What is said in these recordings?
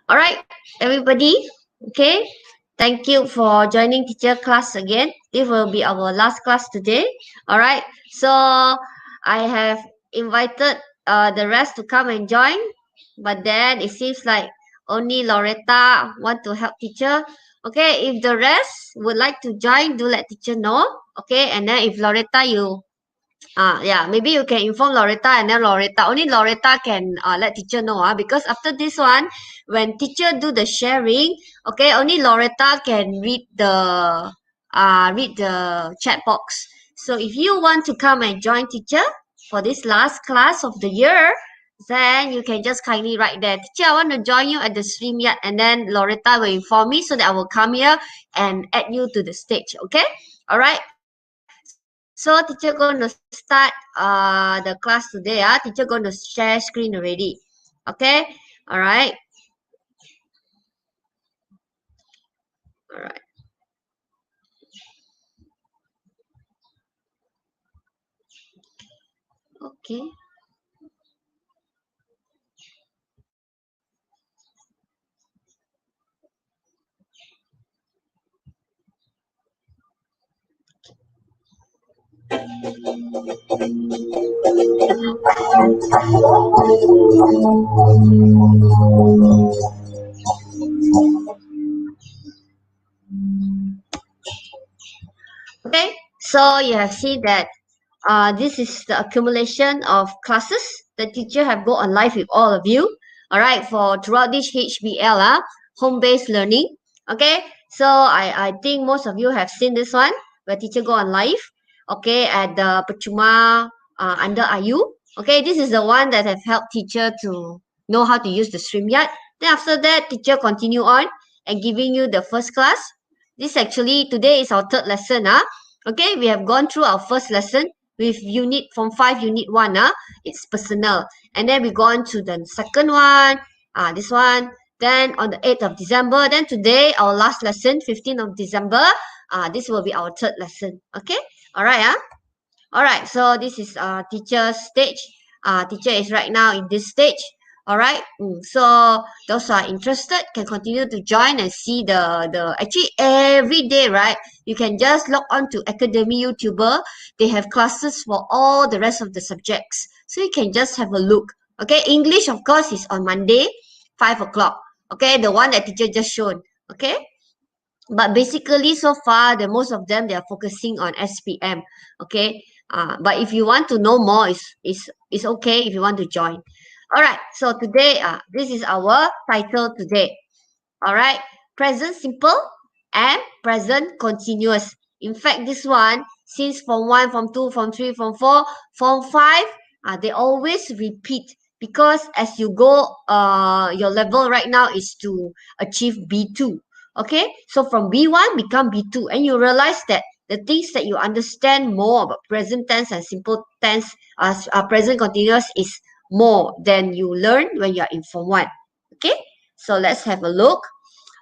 All right, everybody. Okay. Thank you for joining teacher class again. This will be our last class today. All right. So I have invited the rest to come and join, but then it seems like only Loretta want to help teacher. Okay, if the rest would like to join, do let teacher know. Okay, and then if Loretta you yeah, maybe you can inform Loretta and then only Loretta can let teacher know because after this one, when teacher do the sharing, okay, only Loretta can read the chat box. So if you want to come and join teacher for this last class of the year, then you can just kindly write there, teacher, I want to join you at the stream yet, and then Loretta will inform me so that I will come here and add you to the stage. Okay, all right. So teacher going to start the class today. Teacher going to share screen already. Okay. All right. All right. Okay. Okay. So you have seen that this is the accumulation of classes the teacher have go on live with all of you. All right. For throughout this HBL, home-based learning. Okay. So I think most of you have seen this one where teacher go on live. Okay. At the Percuma under IU. Okay. This is the one that have helped teacher to know how to use the StreamYard. Then after that, teacher continue on and giving you the first class. This actually today is our third lesson. Okay, we have gone through our first lesson with unit from 5 unit 1. It's personal. And then we go on to the second one. This one. Then on the 8th of December. Then today, our last lesson, 15th of December. This will be our third lesson. Okay. All right. All right, so this is teacher's stage. Teacher is right now in this stage. All right. So those who are interested can continue to join and see the actually every day, right? You can just log on to Academy YouTuber. They have classes for all the rest of the subjects. So you can just have a look. Okay, English of course is on Monday, 5 o'clock. Okay, the one that teacher just shown. Okay. But basically so far the most of them they are focusing on SPM. Okay, but if you want to know more is okay if you want to join. All right, so today this is our title today. All right, present simple and present continuous. In fact, this one since form 1, form 2, form 3, form 4, form 5, they always repeat because as you go your level right now is to achieve B2. Okay, so from B1 become B2 and you realize that the things that you understand more about present tense and simple tense as present continuous is more than you learn when you are in form 1. Okay, so let's have a look.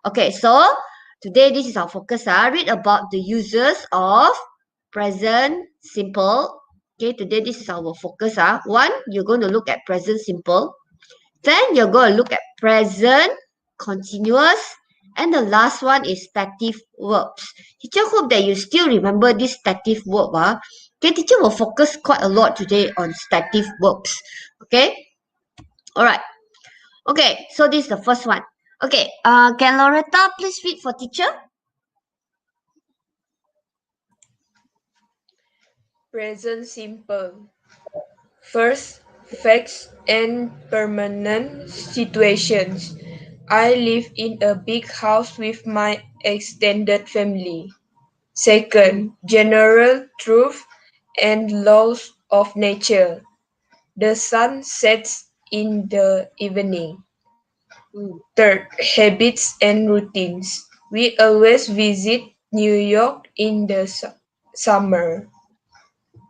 Okay, so today this is our focus. Read about the uses of present simple. Okay, today this is our focus. One, you're going to look at present simple. Then you're going to look at present continuous. And the last one is stative verbs. Teacher hope that you still remember this stative verb. Okay, teacher will focus quite a lot today on stative verbs. Okay, all right. Okay, so this is the first one. Okay, can Loretta please read for teacher? Present simple. First, facts and permanent situations. I live in a big house with my extended family. Second, general truth and laws of nature. The sun sets in the evening. Third, habits and routines. We always visit New York in the summer.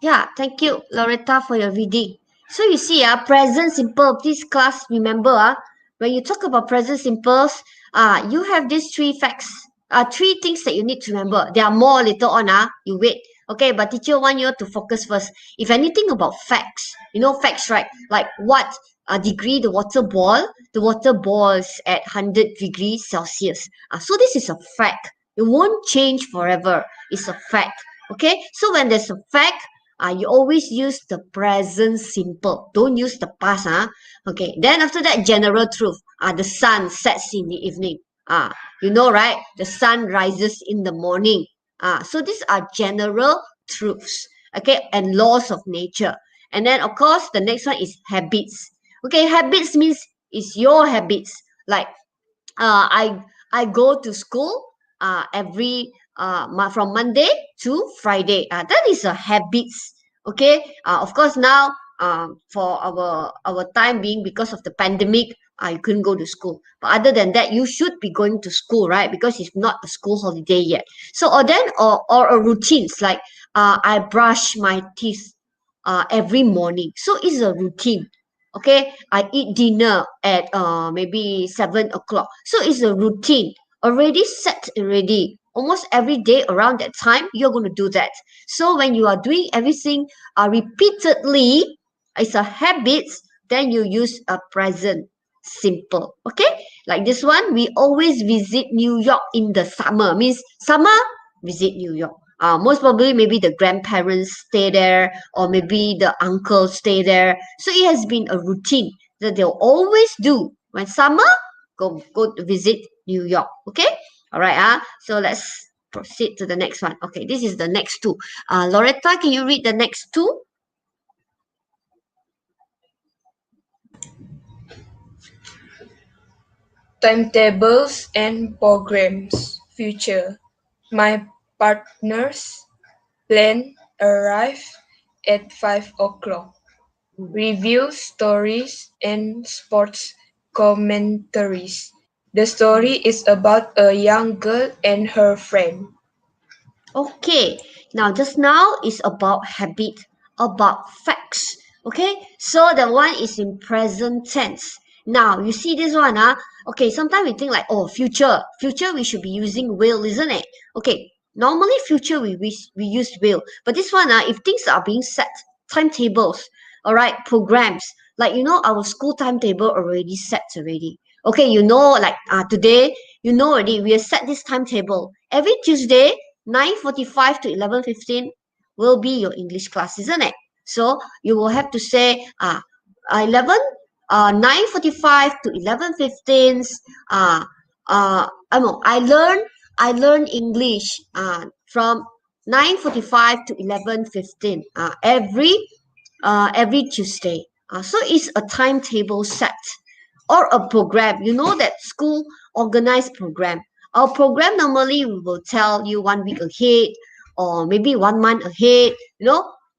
Yeah, thank you, Loretta, for your reading. So you see, present simple. Please, class, remember, when you talk about present simples, you have these three facts, three things that you need to remember. There are more later on. You wait. Okay, but teacher want you to focus first. If anything about facts, you know facts, right? Like what degree the water boil? The water boils at 100 degrees Celsius. So this is a fact. It won't change forever. It's a fact. Okay, so when there's a fact, you always use the present simple. Don't use the past. Okay, then after that, general truth. The sun sets in the evening. You know, right? The sun rises in the morning. So these are general truths, okay, and laws of nature. And then, of course, the next one is habits. Okay, habits means it's your habits. Like uh, I I go to school every from Monday to Friday. That is a habits. Okay. Of course now for our time being because of the pandemic, you couldn't go to school. But other than that, you should be going to school, right? Because it's not a school holiday yet. So or a routines like I brush my teeth every morning. So it's a routine. Okay, I eat dinner at maybe 7 o'clock. So it's a routine already set already. Almost every day around that time, you're going to do that. So when you are doing everything repeatedly, it's a habit, then you use a present simple. Okay, like this one, we always visit New York in the summer. Means summer, visit New York. Most probably maybe the grandparents stay there or maybe the uncle stay there. So it has been a routine that they'll always do when summer go to visit New York. Okay, all right. So let's proceed to the next one. Okay, this is the next two. Loretta, can you read the next two? Timetables and programs. Future. My partner's plan arrive at 5 o'clock. Review stories and sports commentaries. The story is about a young girl and her friend. Okay, now just now is about habit, about facts. Okay, so the one is in present tense. Now you see this one, okay, sometimes we think like, oh, future we should be using will, isn't it? Okay, normally future we use will, but this one, if things are being set, timetables, all right, programs, like our school timetable already set already. Okay, like today, already we have set this timetable every Tuesday. 9:45 to 11:15 will be your English class, isn't it? So you will have to say 11 9:45 to 11:15. uh no, I learn English from 9:45 to 11:15 every Tuesday. So it's a timetable set or a program. You know that school organized program. Our program normally we will tell you 1 week ahead or maybe 1 month ahead,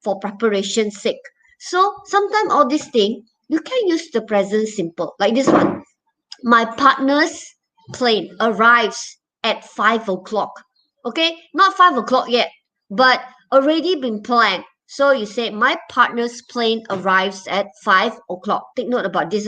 for preparation sake. So sometimes all these things you can use the present simple. Like this one. My partner's plane arrives at 5 o'clock. Okay, not 5 o'clock yet, but already been planned. So you say my partner's plane arrives at 5 o'clock. Take note about this,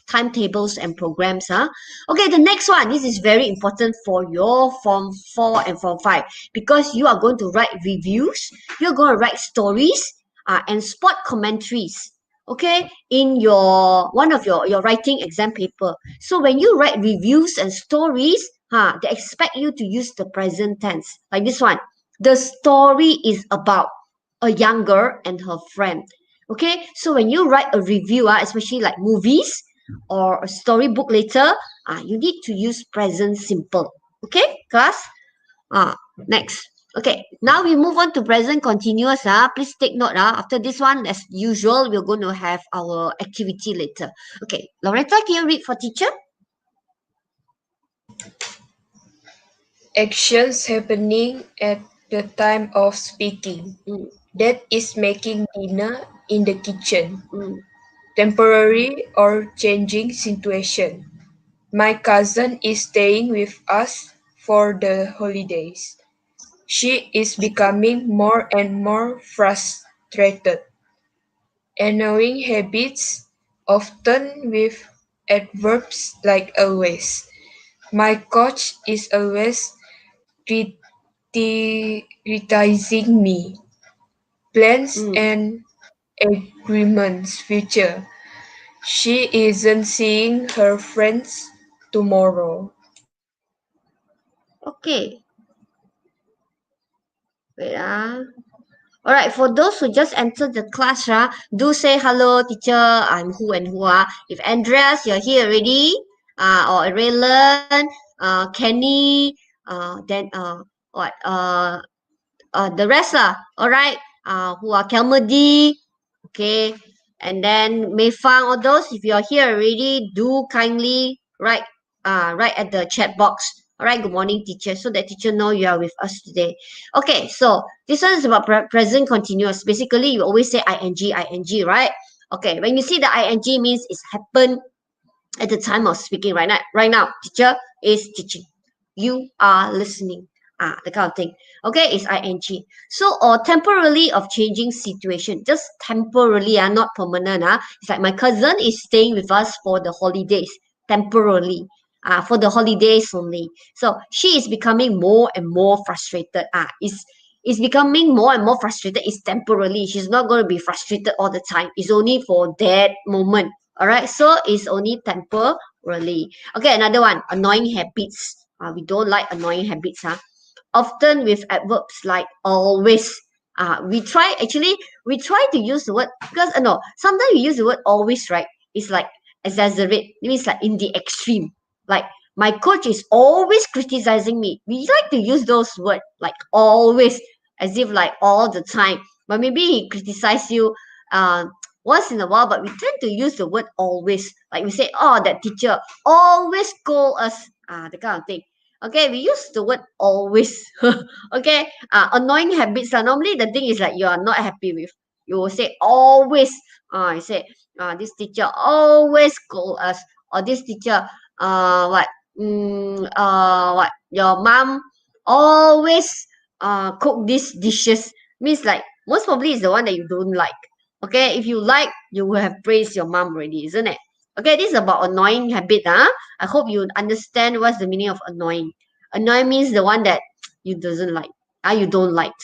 timetables and programs, Okay, the next one. This is very important for your Form 4 and Form 5 because you are going to write reviews. You're going to write stories and spot commentaries. Okay, in your one of your writing exam paper. So when you write reviews and stories, they expect you to use the present tense. Like this one. The story is about a young girl and her friend. Okay, so when you write a review, especially like movies or a storybook later, you need to use present simple. Okay, class? Next. Okay, now we move on to present continuous. Please take note. After this one, as usual, we're going to have our activity later. Okay, Loretta, can you read for teacher? Actions happening at the time of speaking. Mm, That is making dinner in the kitchen. mm. Temporary or changing situation. My cousin is staying with us for the holidays. She is becoming more and more frustrated. Annoying habits, often with adverbs like always. My coach is always criticizing me. plans Mm. and agreements future. She isn't seeing her friends tomorrow. Okay. Wait. Alright, for those who just entered the class, do say hello, teacher. I'm who and who. If Andreas, you're here already, or Raylan, Kenny, then what? The rest all right, who are Kelmody, okay, and then Meifang, all those. If you're here already, do kindly write at the chat box. All right, good morning, teacher, so that teacher know you are with us today. Okay, so this one is about present continuous. Basically, you always say ing, right? Okay, when you see the ing means it's happened at the time of speaking. Right now, teacher is teaching, you are listening, the kind of thing. Okay, it's ing. So, or temporarily of changing situation, just temporarily, not permanent. It's like my cousin is staying with us for the holidays, temporarily, for the holidays only. So she is becoming more and more frustrated. Is becoming more and more frustrated is temporarily. She's not going to be frustrated all the time. It's only for that moment. All right, so it's only temporarily. Okay, another one, annoying habits. We don't like annoying habits. Often with adverbs like always. We try to use the word, because no, sometimes we use the word always, right? It's like exaggerate. It means like in the extreme. Like my coach is always criticizing me. We like to use those words like always, as if like all the time. But maybe he criticizes you once in a while, but we tend to use the word always. Like we say, oh, that teacher always scold us. The kind of thing. Okay, we use the word always. Okay, annoying habits. Normally, the thing is like you are not happy with. You will say always. You say, this teacher always scold us, or this teacher, what, what, your mom always cook these dishes. Means like most probably is the one that you don't like. Okay, if you like, you will have praised your mom already, isn't it? Okay, this is about annoying habit. I hope you understand what's the meaning of annoying. Annoying means the one that you doesn't like. You don't like.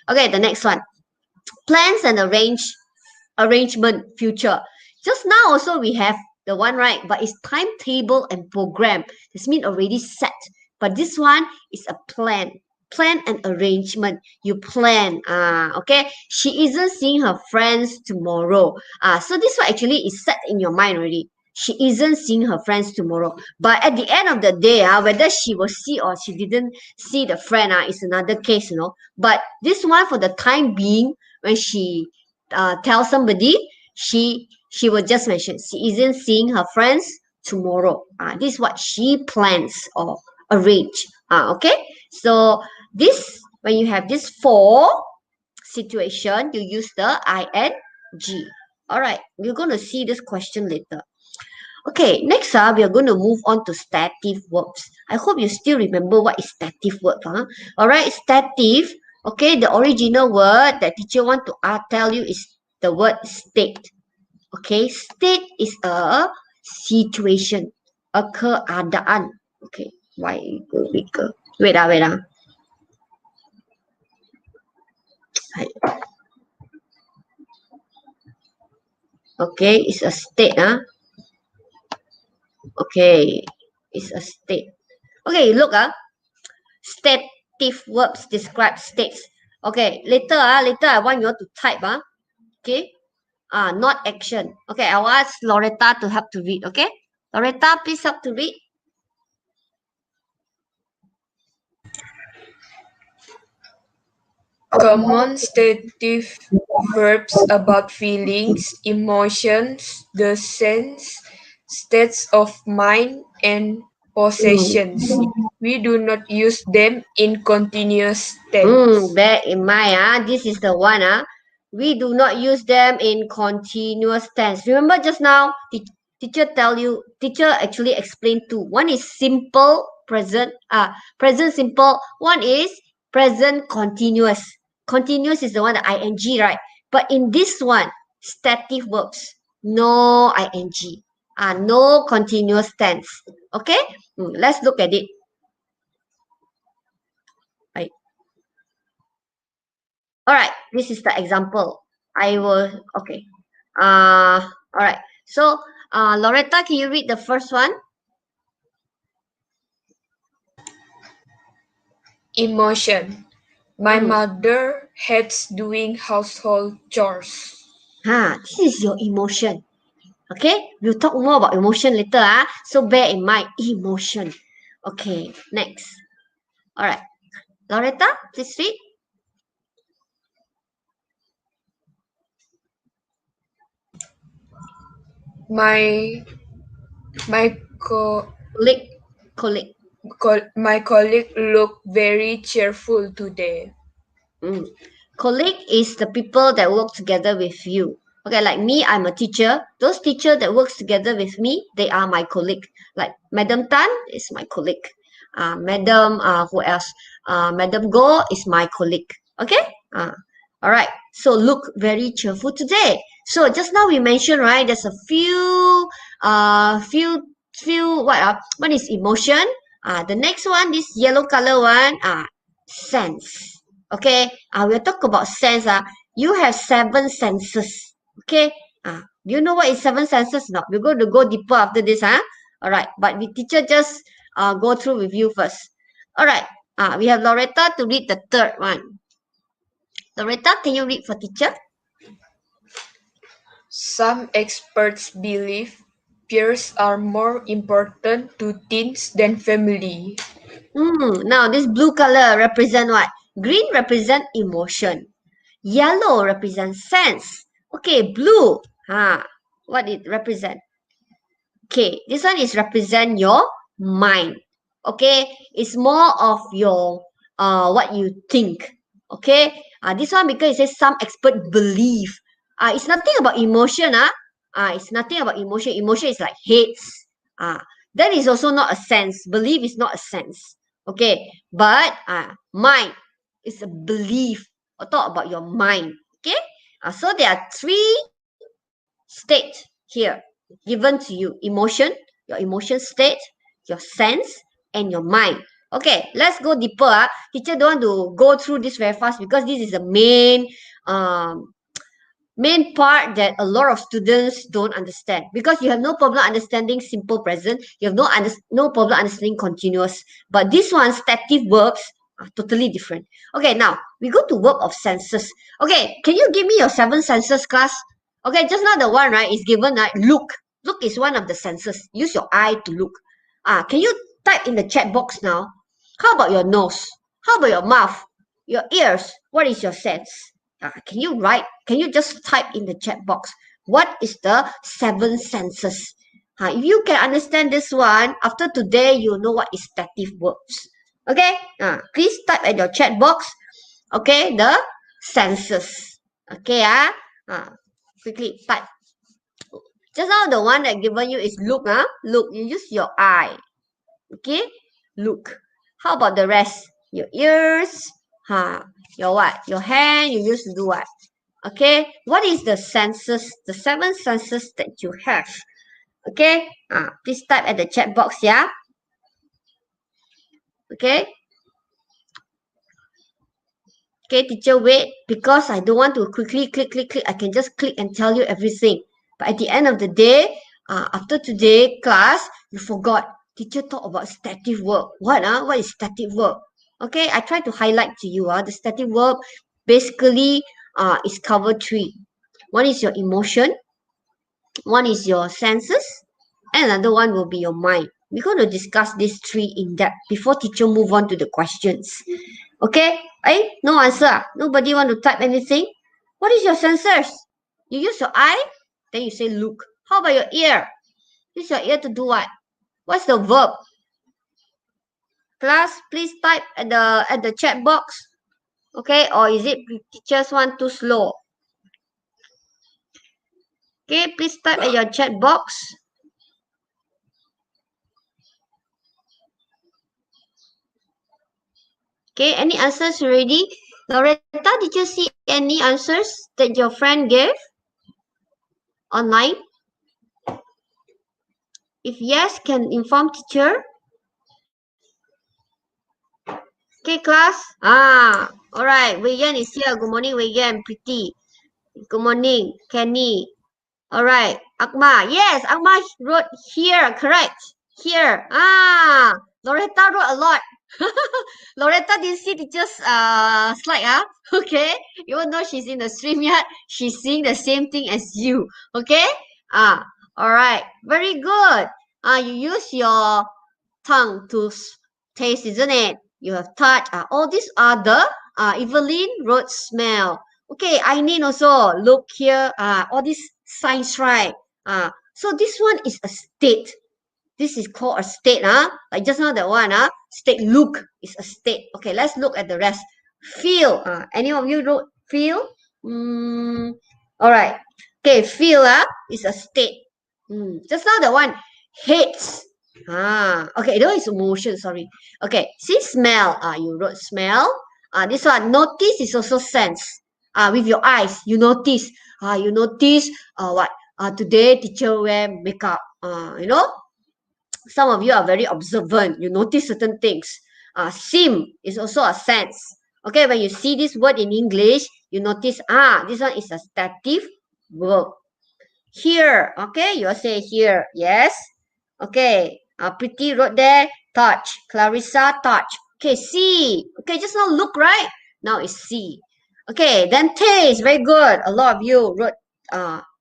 Okay, the next one. Plans and arrangement future. Just now also we have the one, right, but it's timetable and program. This means already set, but this one is a plan and arrangement. You plan. Okay, she isn't seeing her friends tomorrow. So this one actually is set in your mind already. She isn't seeing her friends tomorrow, but at the end of the day, whether she will see or she didn't see the friend, is another case, but this one, for the time being, when she tell somebody, she will just mention she isn't seeing her friends tomorrow. This is what she plans or arrange. Okay, so this, when you have this four situation, you use the ing. All right, we're going to see this question later. Okay, next we are going to move on to stative verbs. I hope you still remember what is stative verb. All right, stative. Okay, the original word that teacher want to tell you is the word state. Okay, state is a situation, a keadaan. Okay, why go bigger? Wait. Okay, it's a state. Okay, it's a state. Okay, look. Stative verbs describe states. Okay, later I want you all to type. Okay, not action. Okay, I'll ask Loretta to help to read. Okay, Loretta, please help to read. Common stative verbs about feelings, emotions, the sense, states of mind, and possessions. Mm. We do not use them in continuous tense. Bear in mind, this is the one, we do not use them in continuous tense. Remember just now, teacher actually explained two. One is simple present, present simple. One is present continuous. Continuous is the one, the ing, right? But in this one, stative verbs, no ing, no continuous tense. Okay, let's look at it. Right. All right, this is the example. I will, okay. All right. So, Loretta, can you read the first one? Emotion. My Mm. mother hates doing household chores. This is your emotion. Okay, we'll talk more about emotion later. So bear in mind, emotion. Okay, next. All right, Loretta, please read. My my co- Colleague, colleague. my colleague looked very cheerful today. Mm. Colleague is the people that work together with you. Okay, like me, I'm a teacher. Those teachers that works together with me, they are my colleague. Like Madam Tan is my colleague. Madam, who else? Madam Go is my colleague. Okay. All right. So look very cheerful today. So just now we mentioned, right? There's a few. What? One is emotion. The next one, this yellow color one. Sense. Okay, we'll talk about sense. You have seven senses. Okay, do you know what is seven senses? No, we're going to go deeper after this. All right, but the teacher just go through with you first. All right, we have Loretta to read the third one. Loretta, can you read for teacher? Some experts believe peers are more important to teens than family. Now this blue color represent what? Green represent emotion. Yellow represents sense. Okay, blue. What it represent? Okay, this one is represent your mind. Okay, it's more of your what you think. Okay, this one because it says some expert believe. It's nothing about emotion. It's nothing about emotion. Emotion is like hates. That is also not a sense. Belief is not a sense. Okay, but mind is a belief. Or talk about your mind. Okay, so there are three state here given to you: emotion, your emotion state, your sense, and your mind. Okay, let's go deeper. Teacher don't want to go through this very fast because this is the um, main part that a lot of students don't understand, because you have no problem understanding simple present, you have no problem understanding continuous, but this one stative verbs are totally different. Okay, now we go to verb of senses. Okay, can you give me your seven senses, class? Okay, just now the one, right, is given, right? Look is one of the senses. Use your eye to look. Can you type in the chat box now? How about your nose? How about your mouth? Your ears? What is your sense? Can you write? Can you just type in the chat box? What is the seven senses? If you can understand this one, after today, you know what is stative verbs. Okay? Please type at your chat box. Okay? The senses. Okay? Quickly type. Just now, the one that given you is look. Look. You use your eye. Okay? Look. How about the rest? Your ears. Your what? Your hand. You used to do what? Okay, what is the senses, the seven senses that you have? Okay, please type at the chat box. Yeah. Okay. Okay, teacher, wait, because I don't want to quickly click. I can just click and tell you everything, but at the end of the day, after today class, you forgot. Teacher talk about stative verb. What is stative verb? Okay, I try to highlight to you. The stative verb basically is cover three. One is your emotion, one is your senses, and another one will be your mind. We're going to discuss these three in depth before teacher move on to the questions. Okay? No answer. Nobody want to type anything. What is your sensors? You use your eye, then you say look. How about your ear? Use your ear to do what? What's the verb? Class, please type at the chat box. Okay? Or is it teachers want too slow? Okay, please type at your chat box. Okay, any answers already? Loretta, did you see any answers that your friend gave online? If yes, can inform teacher. Okay, Okay, class. All right. Wei Yan is here. Good morning, Wei Yan. Pretty. Good morning, Kenny. All right, Akma. Yes, Akma wrote here. Correct. Here. Loretta wrote a lot. Loretta didn't see teacher's slide. Okay. Even though she's in the stream yet, she's seeing the same thing as you. Okay. All right. Very good. You use your tongue to taste, isn't it? You have touch. All these are the Evelyn wrote smell. Okay, Ainin also look here. All these signs, right? So this one is a state. This is called a state, like just now that one, state look is a state. Okay, let's look at the rest. Feel, any of you wrote feel? All right. Okay, feel, is a state. Just now the one hates. Okay, that is emotion, sorry. Okay, see smell, you wrote smell. This one notice is also sense. With your eyes, you notice. You notice what? Today teacher wear makeup. Some of you are very observant. You notice certain things. Sim is also a sense. Okay, when you see this word in English, you notice, this one is a stative verb. Here, okay, you say here, yes. Okay, Pretty wrote there, touch. Clarissa, touch. Okay, see. Okay, just now look, right? Now it's see. Okay, then taste, very good. A lot of you wrote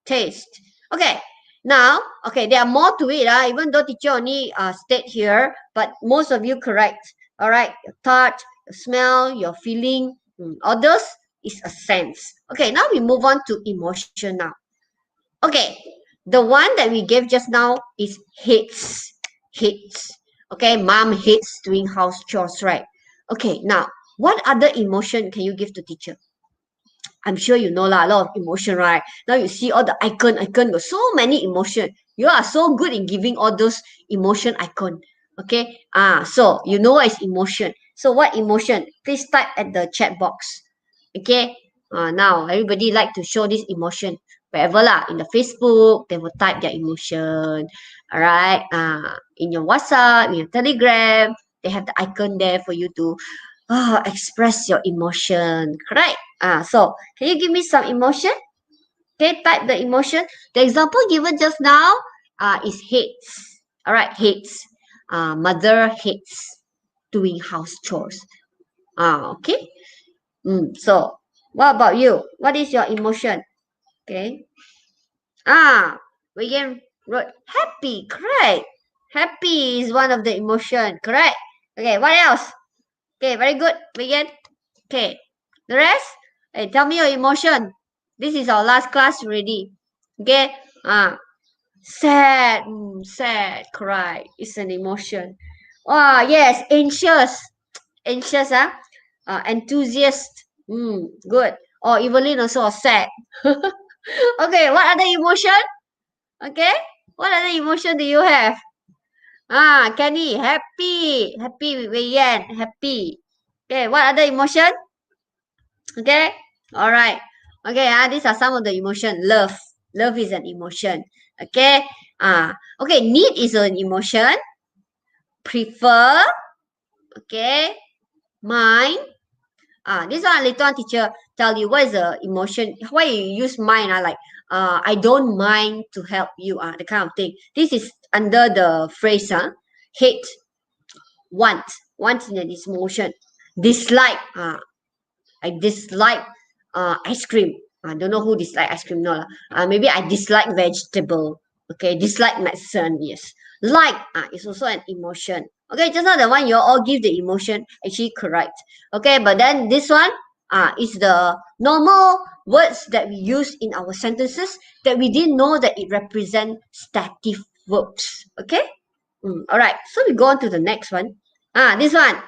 taste. Okay, now, okay, there are more to it, even though teacher only state here, but most of you correct. All right, your touch, your smell, your feeling, others is a sense. Okay, now we move on to emotion now. Okay, the one that we gave just now is hates. Hates. Okay, mom hates doing house chores, right? Okay, now, what other emotion can you give to teacher? I'm sure you know lah, a lot of emotion, right? Now you see all the icon, got so many emotion. You are so good in giving all those emotion icon. Okay, so you know what is emotion. So what emotion? Please type at the chat box. Okay, now everybody like to show this emotion wherever lah. In the Facebook, they will type their emotion. All right, in your WhatsApp, in your Telegram, they have the icon there for you to express your emotion. Correct? So can you give me some emotion? Okay, type the emotion. The example given just now is hates. All right, hates. Mother hates doing house chores. Okay. So what about you? What is your emotion? Okay. We can wrote happy. Correct. Happy is one of the emotion. Correct. Okay. What else? Okay. Very good. Begin. Okay. The rest? Hey, tell me your emotion. This is our last class already. Okay. Sad. Sad. Cry. It's an emotion. Yes. Anxious. Anxious. Enthusiast. Good. Or Evelyn also sad. Okay. What other emotion? Okay. What other emotion do you have? Kenny. Happy. Happy. Wei Yan. Happy. Okay. What other emotion? Okay, all right. Okay, these are some of the emotion. Love, love is an emotion. Okay, okay. Need is an emotion. Prefer. Okay, mind. This one later on teacher tell you what is the emotion. Why you use mind? Like I don't mind to help you. The kind of thing. This is under the phrase. Hate, want, want in this emotion. Dislike. I dislike ice cream. I don't know who dislike ice cream. No, maybe I dislike vegetable. Okay, dislike medicine. Yes, like is also an emotion. Okay, just now the one you all give the emotion actually correct. Okay, but then this one is the normal words that we use in our sentences that we didn't know that it represent stative verbs. Okay, all right. So we go on to the next one. This one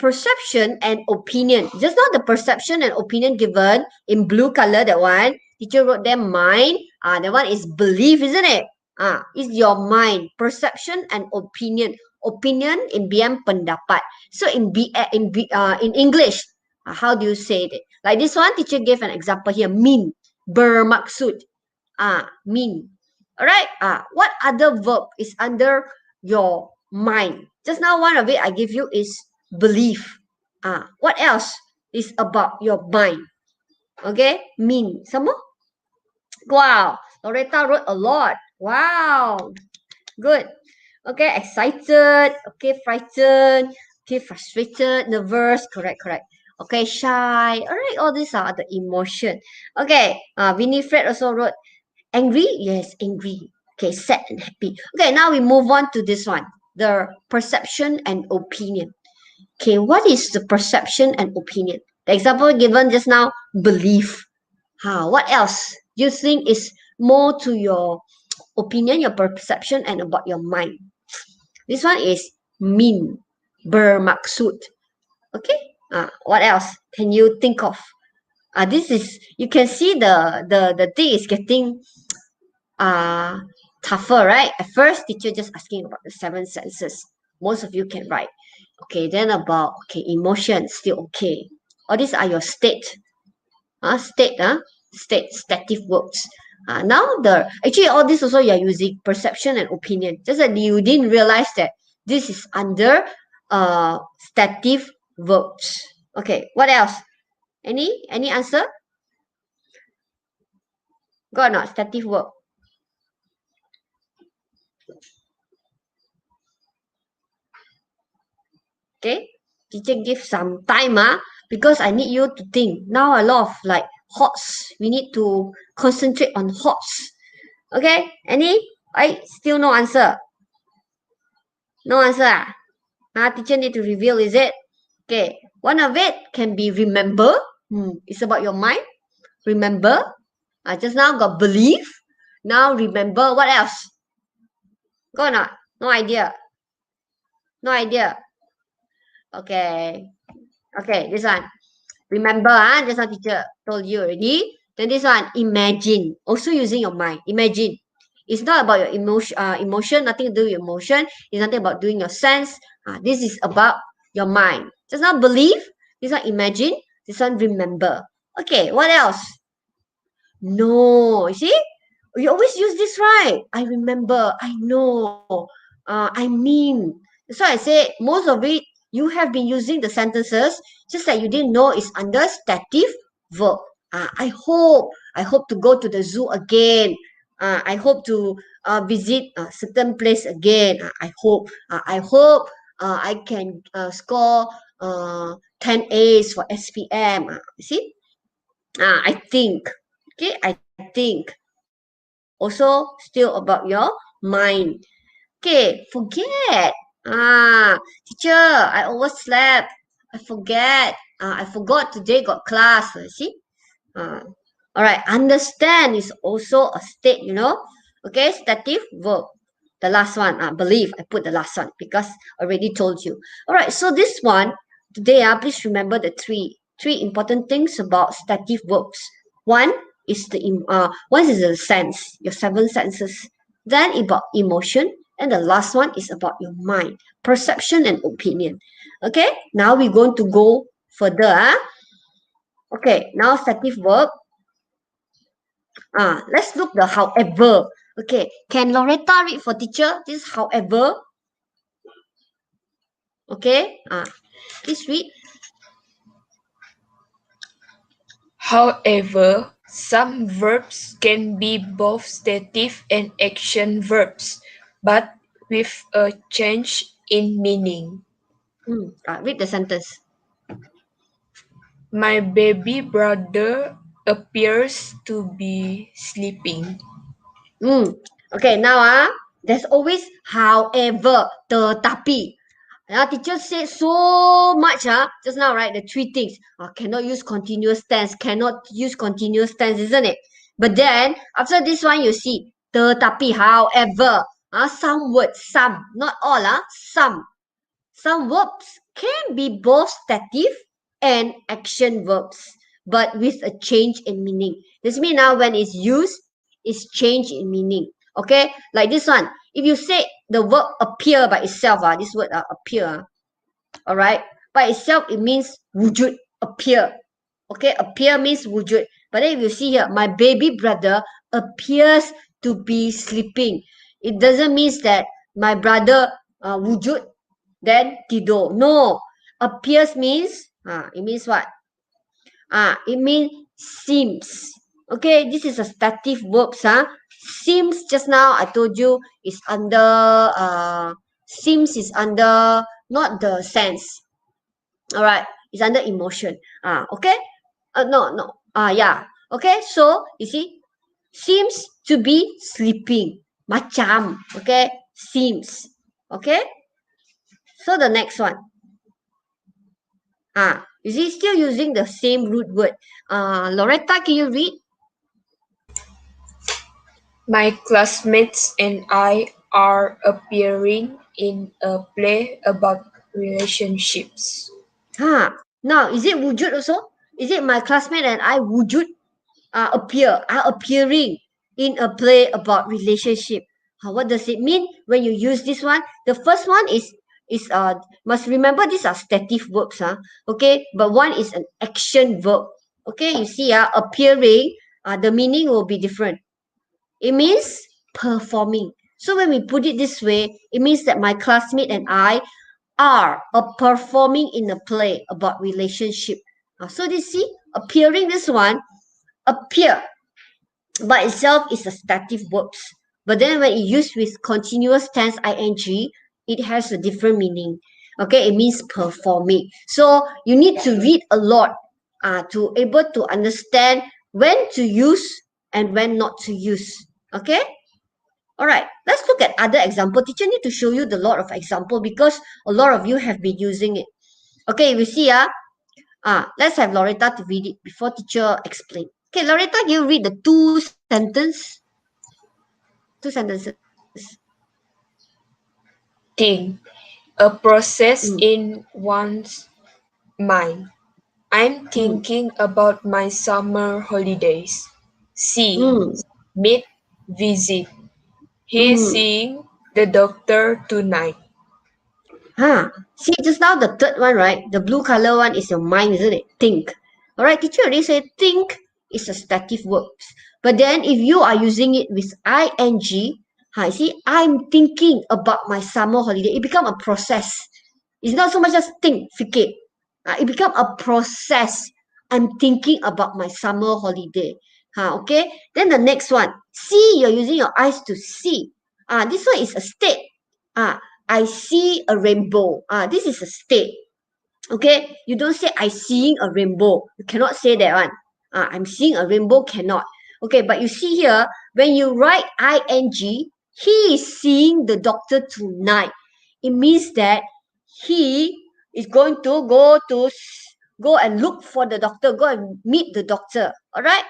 perception and opinion. Just now the perception and opinion given in blue color, that one, teacher wrote there mind. That one is belief, isn't it? Is your mind. Perception and opinion. Opinion in BM pendapat. So in English, how do you say it? Like this one, teacher gave an example here. Mean. Bermaksud. Mean. Alright. What other verb is under your mind? Just now one of it I give you is belief. What else is about your mind? Okay, mean. Some more? Wow, Loretta wrote a lot. Wow, good. Okay, excited. Okay, frightened. Okay, frustrated, nervous. Correct, correct. Okay, shy. All right, all these are the emotion. Okay, Winifred also wrote angry. Yes, angry. Okay, sad and happy. Okay, now we move on to this one. The perception and opinion. Okay, what is the perception and opinion? The example given just now, belief. What else you think is more to your opinion, your perception, and about your mind? This one is mean, bermaksud. Okay. What else can you think of? This is you can see the thing is getting uh tougher, right? At first, teacher just asking about the seven senses. Most of you can write. Okay, then about emotion, still okay. All these are your state. State stative verbs. Now the actually all this also you are using perception and opinion. Just that you didn't realize that this is under stative verbs. Okay, what else? Any answer? Got or not? Stative verb. Okay, teacher give some time because I need you to think. Now a lot of like hots. We need to concentrate on hots. Okay, I still no answer. No answer teacher need to reveal, is it? Okay, one of it can be remember. It's about your mind. Remember. Just now got believe. Now remember. What else? Got or not? No idea. No idea. Okay. Okay, this one. Remember, just now teacher told you already. Then this one, imagine. Also using your mind. Imagine. It's not about your emotion, nothing to do with emotion. It's nothing about doing your sense. This is about your mind. Just not believe. This one, imagine. This one, remember. Okay, what else? No. You see? You always use this, right? I remember. I know. I mean. That's why I say most of it, you have been using the sentences, just that you didn't know it's under stative verb. I hope to go to the zoo again. I hope to visit a certain place again. I hope I can score 10 A's for SPM. You see? I think. Okay, I think. Also, still about your mind. Okay, forget. Teacher, I overslept. I forget. I forgot today got class. See? All right. Understand is also a state, Okay, stative verb. The last one, believe. I put the last one because I already told you. All right. So this one today, please remember the three important things about stative verbs. One is one is the sense, your seven senses. Then about emotion, and the last one is about your mind, perception and opinion. Okay. Now we're going to go further. Okay. Now stative verb. Let's look the however. Okay, can Loretta read for teacher? This however. Okay, please read. However, some verbs can be both stative and action verbs, but with a change in meaning. Read the sentence. My baby brother appears to be sleeping. Okay, now there's always however, tetapi. Teacher said so much just now, right? The three things. Cannot use continuous tense, cannot use continuous tense, isn't it? But then after this one, you see tetapi, however, some words, some, not all, some verbs can be both stative and action verbs, but with a change in meaning. This means now when it's used, it's change in meaning. Okay, like this one. If you say the verb appear by itself, this word appear, all right, by itself it means wujud, appear. Okay, appear means wujud. But then if you see here, my baby brother appears to be sleeping. It doesn't mean that my brother wujud then tidur. No, appears means It means what? It means seems. Okay, this is a stative verbs. Seems just now I told you is under seems is under not the sense. All right, it's under emotion. Okay. No, no. Yeah. Okay. So you see, seems to be sleeping. Macam. Okay. Seems. Okay. So the next one. Is he still using the same root word? Loretta, can you read? My classmates and I are appearing in a play about relationships. Now is it wujud also? Is it my classmate and I wujud are appearing in a play about relationship? What does it mean when you use this one? The first one is must remember these are stative verbs, okay, but one is an action verb. Okay, you see, appearing, the meaning will be different. It means performing. So when we put it this way, it means that my classmate and I are performing in a play about relationship. So this see, appearing, this one, appear by itself is a stative verbs. But then when it used with continuous tense ing, it has a different meaning. Okay, it means performing. So you need to read a lot to able to understand when to use and when not to use. Okay. All right, let's look at other example. Teacher need to show you the lot of example because a lot of you have been using it. Okay, we see, let's have Loretta to read it before teacher explain. Okay, Loretta, you read the two sentences. Think, a process Mm, in one's mind. I'm mm, thinking about my summer holidays. See, mm, meet, visit. He's mm. seeing the doctor tonight. See, just now the third one, right? The blue color one is your mind, isn't it? Think. All right, teacher already said think is a stative verb. But then if you are using it with ing, see, I'm thinking about my summer holiday. It become a process. It's not so much as think, fikir. It become a process. I'm thinking about my summer holiday. Okay. Then the next one, see, you're using your eyes to see. This one is a state. I see a rainbow. This is a state. Okay, you don't say I seeing a rainbow. You cannot say that one. I'm seeing a rainbow cannot. Okay, but you see here when you write ing, he is seeing the doctor tonight. It means that he is going to go and look for the doctor, go and meet the doctor. All right.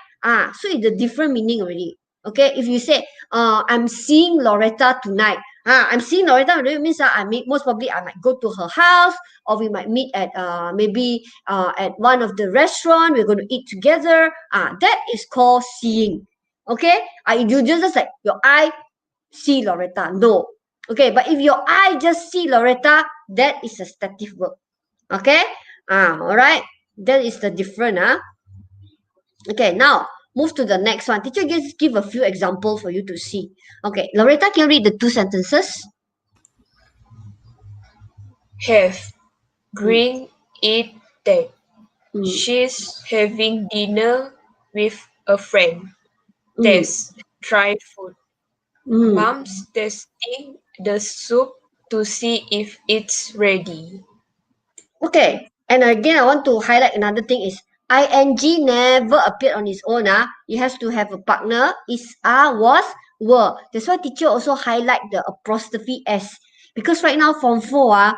So it's a different meaning already. Okay, if you say I'm seeing Loretta tonight. I'm seeing Loretta it means I meet most probably I might go to her house or we might meet at maybe at one of the restaurant. We're going to eat together. That is called seeing. Okay, you just like your eye see Loretta. No. Okay, but if your eye just see Loretta, that is a stative verb. Okay. All right. That is the different. Okay, now move to the next one. Teacher just give a few examples for you to see. Okay, Loretta, can you read the two sentences? Have, Mm, bring it that. mm, She's having dinner with a friend. mm, Test, try food. mm. Mom's testing the soup to see if it's ready. Okay, and again, I want to highlight another thing is ing never appeared on its own. It has to have a partner. Is, are, was, were. That's why teacher also highlight the apostrophe s because right now form 4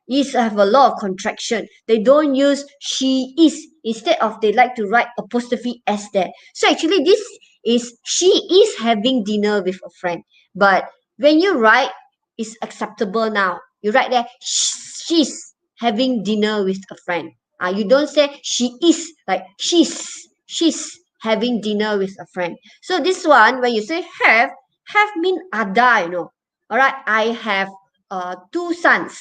is have a lot of contraction. They don't use she is. Instead of they like to write apostrophe s there. So actually this is she is having dinner with a friend. But when you write, it's acceptable now. You write there she's having dinner with a friend. You don't say she is like she's having dinner with a friend. So this one when you say have mean ada, you know. Alright, I have two sons.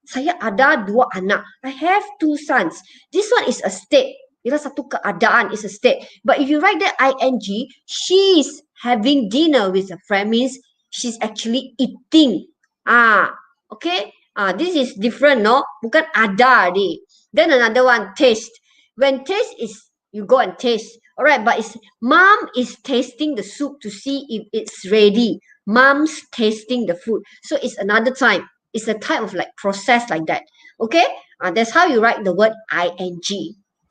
Saya ada dua anak. I have two sons. This one is a state. Ialah satu keadaan is a state. But if you write the ing, she's having dinner with a friend means she's actually eating. Okay. This is different, no? Bukan ada ni. Then another one, taste. When taste is you go and taste. Alright, but it's mom is tasting the soup to see if it's ready. Mom's tasting the food. So it's another time. It's a type of like process like that. Okay? That's how you write the word ing.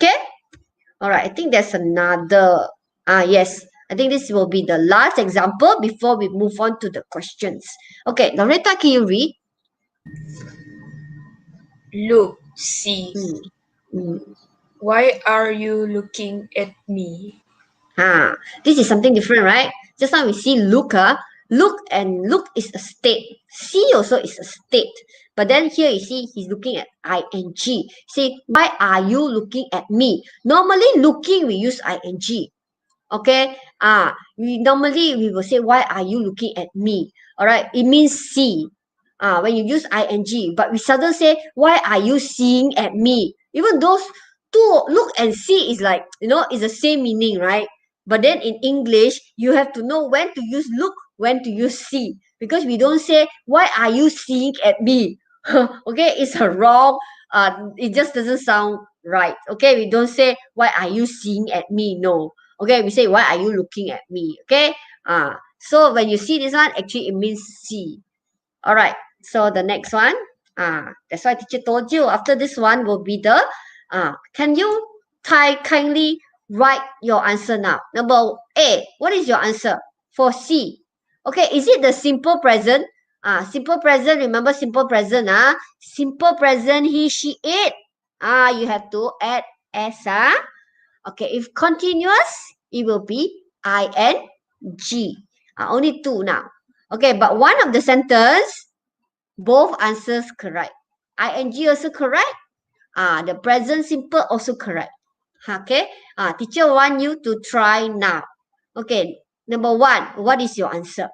Okay? Alright, I think there's another. Yes. I think this will be the last example before we move on to the questions. Okay, Loretta, can you read? Look, see. Mm. Why are you looking at me? This is something different, right? Just now we see look, look and look is a state. See also is a state. But then here you see he's looking at ing. See, why are you looking at me? Normally looking we use ing. Okay. We will say why are you looking at me? All right. It means see. When you use ing, but we suddenly say why are you seeing at me? Even those two, look and see, is like, is the same meaning, right? But then in English, you have to know when to use look, when to use see, because we don't say why are you seeing at me. Okay, it's a wrong. It just doesn't sound right. Okay, we don't say why are you seeing at me. No. Okay, we say why are you looking at me. Okay. So when you see this one, actually it means see. All right. So the next one, that's why teacher told you after this one will be the, can you kindly write your answer now? Number A, what is your answer for C? Okay, is it the simple present? Simple present, remember simple present, simple present, he, she, it. You have to add S, Okay, if continuous, it will be ing. Only two now. Okay, but one of the sentence, both answers correct. Ing also correct. The present simple also correct. Okay. Teacher want you to try now. Okay. Number one, what is your answer?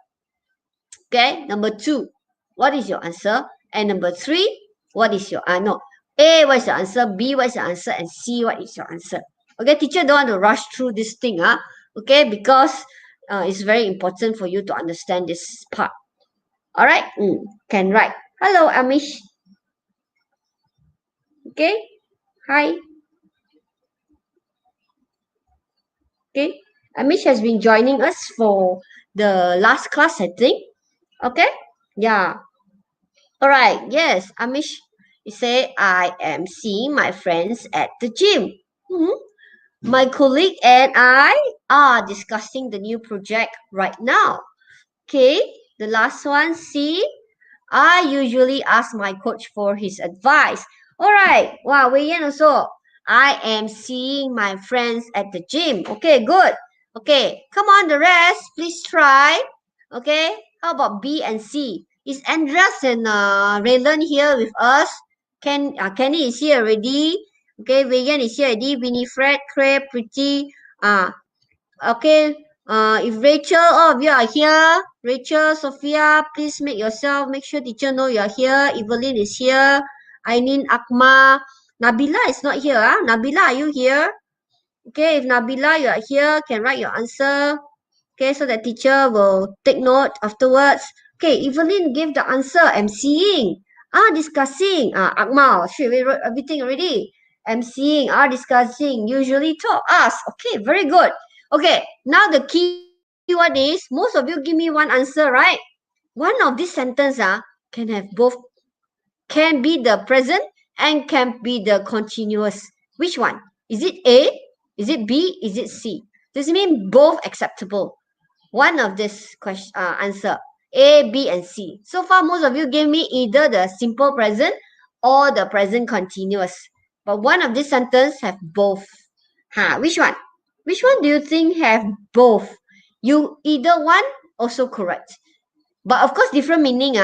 Okay. Number two, what is your answer? And number three, what is your no? A, what is your answer? B, what is your answer? And C, what is your answer? Okay. Teacher don't want to rush through this thing. Okay, because it's very important for you to understand this part. All right. Can write. Hello, Amish. Okay. Hi. Okay. Amish has been joining us for the last class, I think. Okay. Yeah. All right. Yes. Amish, you say, I am seeing my friends at the gym. My colleague and I are discussing the new project right now. Okay. The last one, see, I usually ask my coach for his advice. All right. Wow, Wei Yan also. I am seeing my friends at the gym. Okay, good. Okay, come on, the rest. Please try. Okay, how about B and C? Is Andreas and Raylan here with us? Kenny is here already. Okay, Wei Yan is here already. Winifred, Claire, Pretty. Okay, if Rachel, all of you are here, Rachel, Sophia, please make sure teacher know you are here. Evelyn is here. Ainin, Akma, Nabila is not here. Nabila, are you here? Okay, if Nabila, you are here, can write your answer. Okay, so that teacher will take note afterwards. Okay, Evelyn give the answer. I'm seeing. Discussing. Akmal, she wrote everything already. I'm seeing. Discussing. Usually talk. Ask. Okay, very good. Okay, now the key one is, most of you give me one answer, right? One of these sentence can have both, can be the present and can be the continuous. Which one? Is it A? Is it B? Is it C? Does it mean both acceptable? One of this question answer, A, B, and C. So far, most of you gave me either the simple present or the present continuous. But one of these sentence have both. Which one? Which one do you think have both? You either one also correct. But of course, different meaning,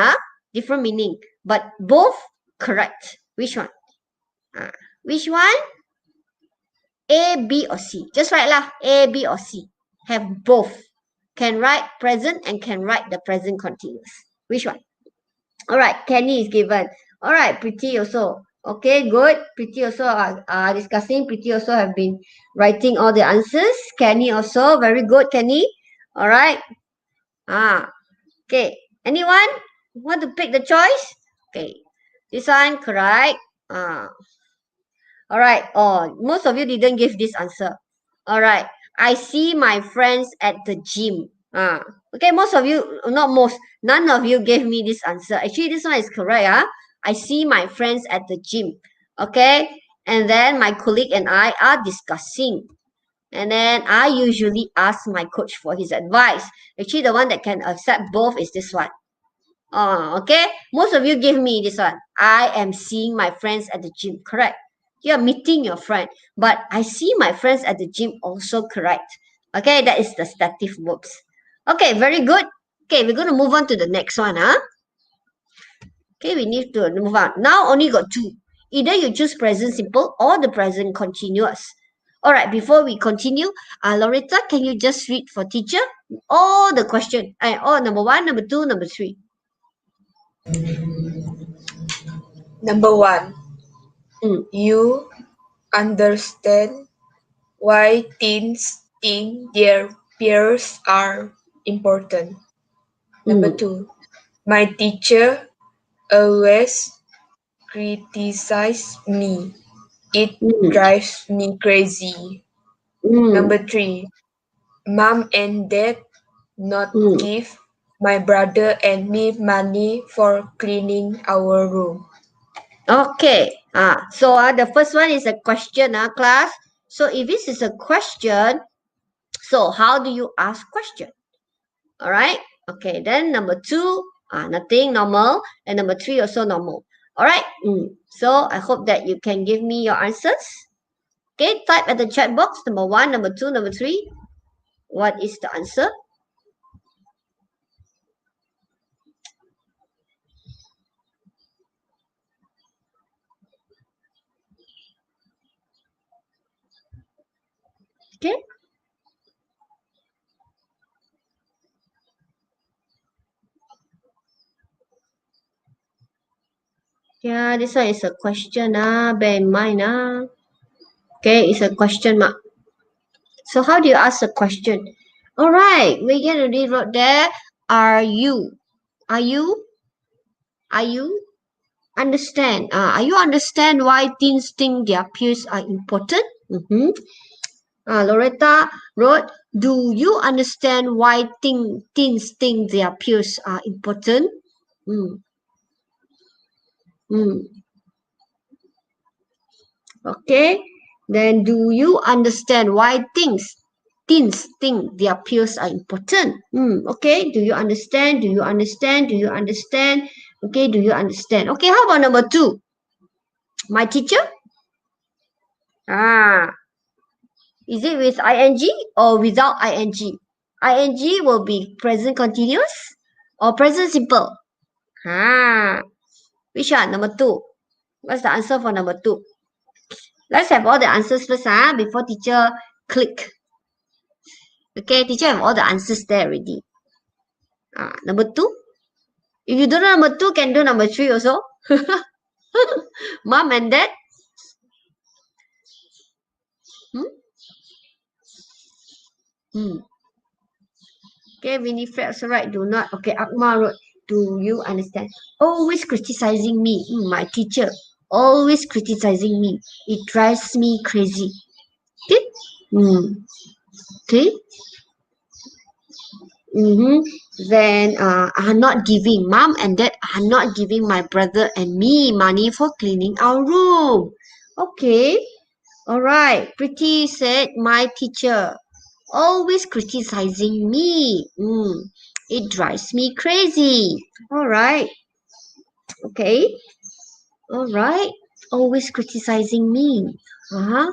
different meaning. But both correct. Which one? Which one? A, B, or C? Just write lah. A, B, or C. Have both. Can write present and can write the present continuous. Which one? All right, Kenny is given. All right, Pretty also. Okay, good. Pretty also are discussing. Pretty also have been writing all the answers. Kenny also, very good, Kenny. All right. Okay. Anyone want to pick the choice? Okay. This one correct. All right. Oh, most of you didn't give this answer. All right. I see my friends at the gym. Okay, most of you, not most, none of you gave me this answer. Actually, this one is correct. I see my friends at the gym. Okay. And then my colleague and I are discussing. And then I usually ask my coach for his advice. Actually, the one that can accept both is this one. Okay. Most of you give me this one. I am seeing my friends at the gym. Correct. You are meeting your friend. But I see my friends at the gym also correct. Okay, that is the stative verbs. Okay, very good. Okay, we're going to move on to the next one. Okay, we need to move on. Now only got two. Either you choose present simple or the present continuous. All right, before we continue, Loretta, can you just read for teacher all the question? All number one, number two, number three. Number 1. Mm, You understand why teens think their peers are important. Number mm, 2. My teacher always criticizes me. It mm, drives me crazy. mm, Number 3. Mom and dad not mm. give my brother and me money for cleaning our room. Okay. So the first one is a question, class. So if this is a question, so how do you ask question? All right. Okay. Then number two, nothing, normal, and number three also normal. All right. So I hope that you can give me your answers. Okay. Type at the chat box. Number one, number two, number three. What is the answer? Okay. Yeah, this one is a question. Bear in mind. Okay, it's a question mark. So how do you ask a question? All right, we get already wrote there. Are you? Are you? Are you? Understand? Are you understand why teens think their peers are important? Mm-hmm. Loretta wrote, do you understand why teens think their peers are important? Mm, mm. Okay. Then do you understand why teens think their peers are important? Okay. Do you understand? Do you understand? Do you understand? Okay. Do you understand? Okay. How about number two? My teacher? Ah, is it with ing or without ing? Ing will be present continuous or present simple. Which one? Number two. What's the answer for number two? Let's have all the answers first, before teacher click. Okay, teacher have all the answers there already. Number two. If you don't know number two, can do number three also. Mom and dad. Hmm? Hmm. Okay, Winifred also right. Do not. Okay, Akmal wrote. Do you understand? Always criticizing me. My teacher. Always criticizing me. It drives me crazy. Okay. Okay. Mm-hmm. Then are not giving. Mom and dad are not giving my brother and me money for cleaning our room. Okay. All right. Pretty said my teacher always criticizing me. It drives me crazy. All right. Okay. All right. Always criticizing me. Uh-huh.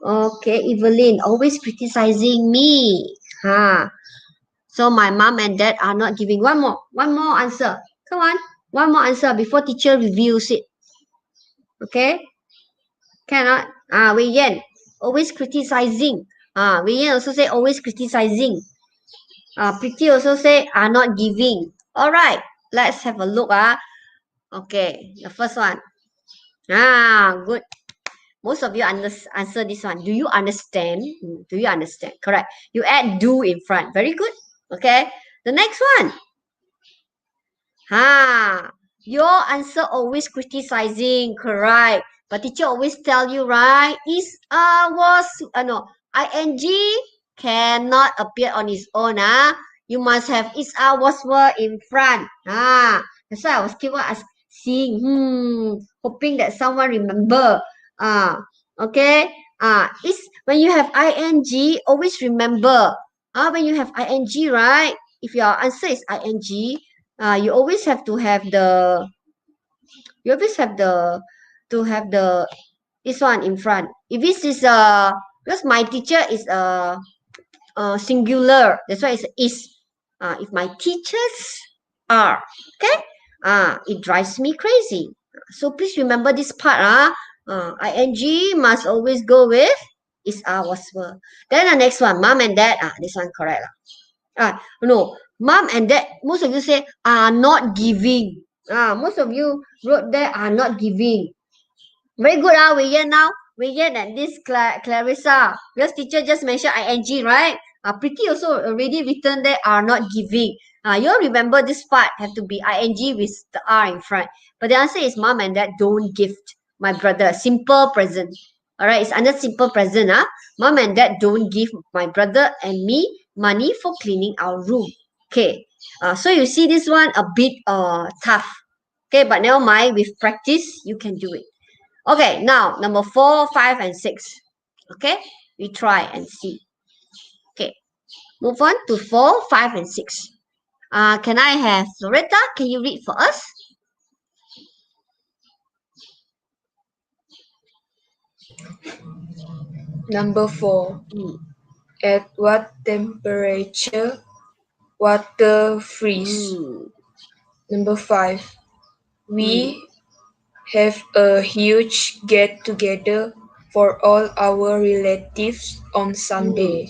Okay. Evelyn always criticizing me. So my mom and dad are not giving one more answer. Come on, one more answer before teacher reviews it. Okay, cannot. Wei Yan always criticizing. Wei Yan also say always criticizing. Pretty also say are not giving. All right, let's have a look. Okay, the first one. Good. Most of you answer this one. Do you understand? Do you understand? Correct. You add do in front. Very good. Okay. The next one. Your answer always criticizing, correct? But teacher always tell you, right? Is, was, no, ing cannot appear on its own. You must have is, was, were in front. That's why I was keep on seeing, hoping that someone remember. Okay. Is when you have ing, always remember. When you have ing, right? If your answer is ing, you always have to have the you always have the to have the this one in front. If this is because my teacher is singular, that's why it's is. If my teachers are, okay, it drives me crazy. So please remember this part. Ing must always go with is, was, were. Then the next one, mom and dad. This one correct lah. No, mom and dad, most of you say are not giving. Most of you wrote there are not giving. Very good, Wei Yan now. Wei Yan and this Clarissa. Because teacher just mentioned ing, right? Pretty also already written there are not giving. You all remember this part have to be ing with the r in front. But the answer is mom and dad don't gift my brother. Simple present. Alright, it's under simple present. Mom and dad don't give my brother and me money for cleaning our room. Okay. So you see this one a bit tough. Okay, but never mind. With practice, you can do it. Okay, now number 4, 5, and 6. Okay, we try and see. Okay, move on to 4, 5, and 6. Can I have Loretta? Can you read for us? Number 4. Mm. At what temperature water freeze? Mm. Number 5. We have a huge get-together for all our relatives on Sunday.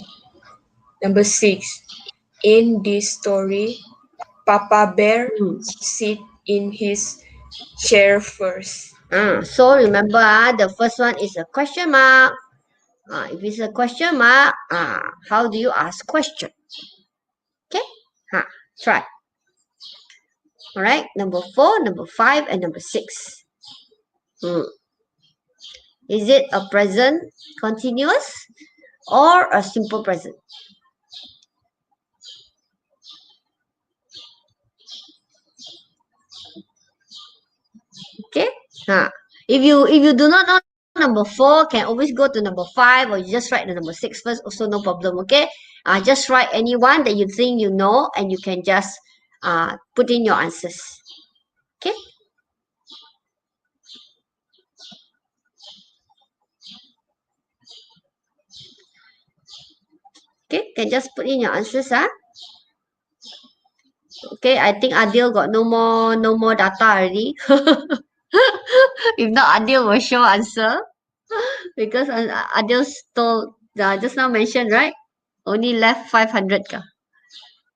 Number 6. In this story, Papa Bear sit in his chair first. So remember, the first one is a question mark. If it's a question mark, how do you ask question? Okay, try. All right, number 4, number 5, and number 6. Is it a present continuous or a simple present? Okay. If you do not know number 4, can always go to number 5, or you just write the number 6 first. Also no problem. Okay. Just write any one that you think you know, and you can just put in your answers. Okay. Okay. Can just put in your answers. Okay. I think Adil got no more data already. If not, Adil will show answer. Because Adil told just now mentioned, right? Only left 500 ka.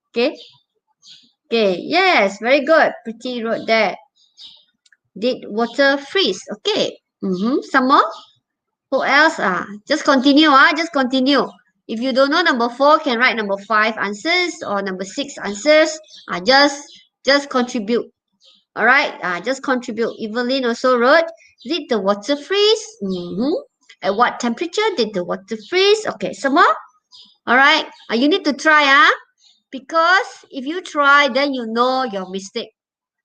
Okay. Okay. Yes, very good. Pretty wrote there. Did water freeze? Okay. Some more? Who else? Just continue. Just continue. If you don't know number 4, can write number 5 answers or number 6 answers. Just contribute. All right. Just contribute. Evelyn also wrote, did the water freeze? At what temperature did the water freeze? Okay. Some more? All right. You need to try. Because if you try, then you know your mistake.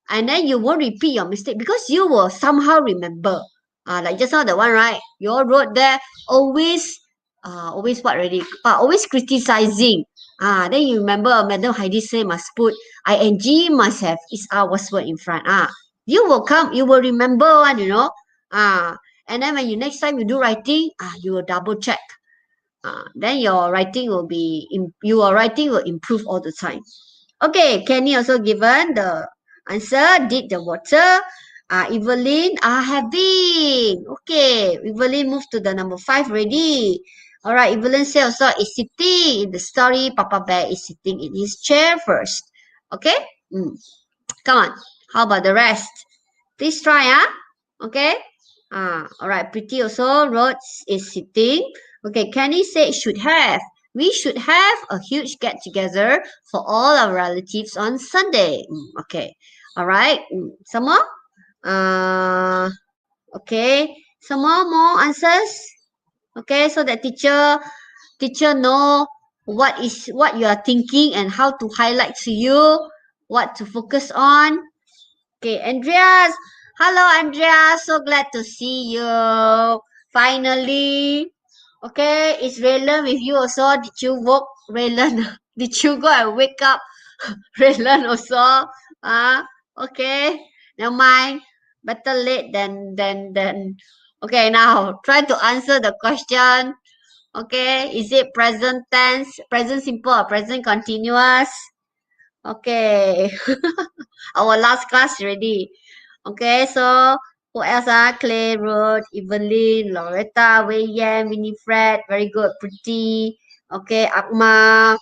And then you won't repeat your mistake because you will somehow remember. Like just now the one, right? You all wrote there, always what already? Always criticizing. Then you remember Madam Heidi say must put ing, must have is, was, were in front. You will remember one, and then when you next time you do writing, you will double check. Then your writing will improve all the time. Okay, Kenny also given the answer. Did the water? Evelyn having. Okay, Evelyn moved to the number 5 already. All right, Evelyn say also is sitting in the story. Papa Bear is sitting in his chair first. Okay, come on. How about the rest? Please try. Okay. All right. Pretty also wrote is sitting. Okay, Kenny said should have. we should have a huge get together for all our relatives on Sunday. Okay. All right. Some more? Okay. Some more answers? Okay. So that teacher know what you are thinking and how to highlight to you, what to focus on. Okay, Andreas. Hello, Andreas. So glad to see you. Finally. Okay, is Raylan with you also? Did you woke Raylan? Did you go and wake up Raylan also? Okay. Never mind. Better late than. Okay, now try to answer the question. Okay, is it present tense, present simple, or present continuous? Okay, our last class already. Okay, so who else? Clay, Ruth, Evelyn, Loretta, Wei Yan, Winifred. Very good. Pretty. Okay, Akma.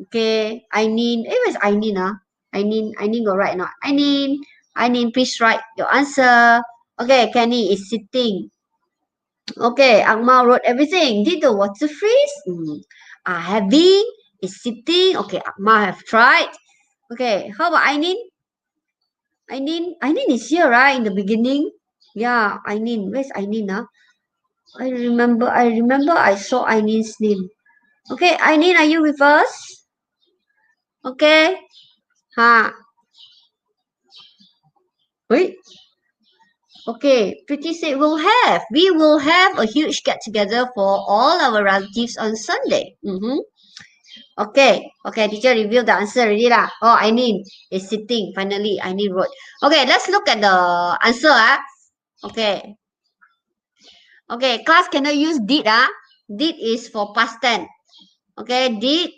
Okay, Ainin. Where's Ainin? Ainin go right now. Ainin, please write your answer. Okay, Kenny is sitting. Okay, Akmal wrote everything. Did the water freeze? Having is sitting. Okay, Akmal have tried. Okay, how about Ainin? Ainin is here, right? In the beginning. Yeah, Ainin. Where's Ainin? I remember I saw Ainin's name. Okay, Ainin, are you with us? Okay. Ha. Wait. Okay, Pretty said we will have a huge get together for all our relatives on Sunday. Okay, teacher revealed the answer already lah. Oh, Ainin is sitting. Finally, Ainin wrote. Okay, let's look at the answer. Okay. Okay, class cannot use did. Did is for past tense. Okay, did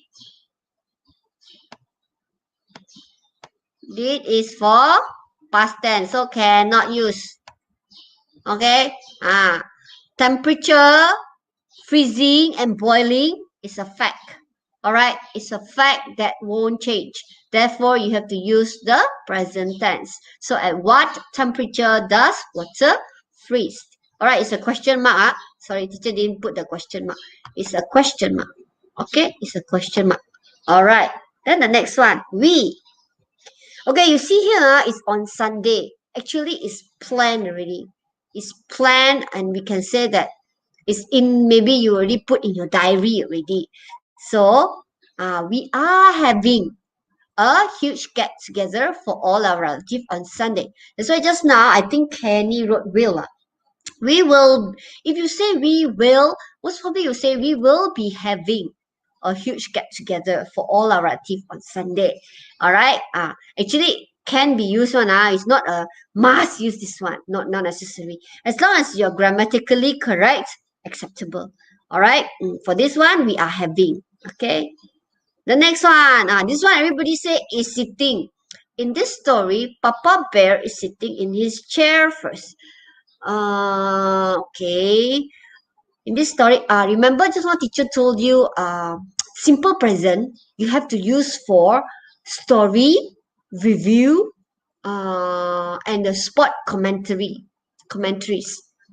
is for past tense. So cannot use. Okay. Temperature, freezing, and boiling is a fact. Alright, it's a fact that won't change. Therefore, you have to use the present tense. So at what temperature does water freeze? Alright, it's a question mark. Sorry, teacher didn't put the question mark. It's a question mark. Okay, it's a question mark. Alright, then the next one, we. Okay, you see here, it's on Sunday. Actually, it's planned already. It's planned, and we can say that it's in, maybe you already put in your diary already. So we are having a huge get together for all our relatives on Sunday. That's why just now I think Kenny wrote will. We will, if you say we will, most probably you say we will be having a huge get together for all our relatives on Sunday. All right. Actually can be used one. It's not a must use this one. Not necessary. As long as you're grammatically correct, acceptable. All right. For this one, we are having. Okay. The next one. This one everybody say is sitting. In this story, Papa Bear is sitting in his chair first. Okay. In this story, remember just now teacher told you, simple present you have to use for story, review, and the spot commentaries.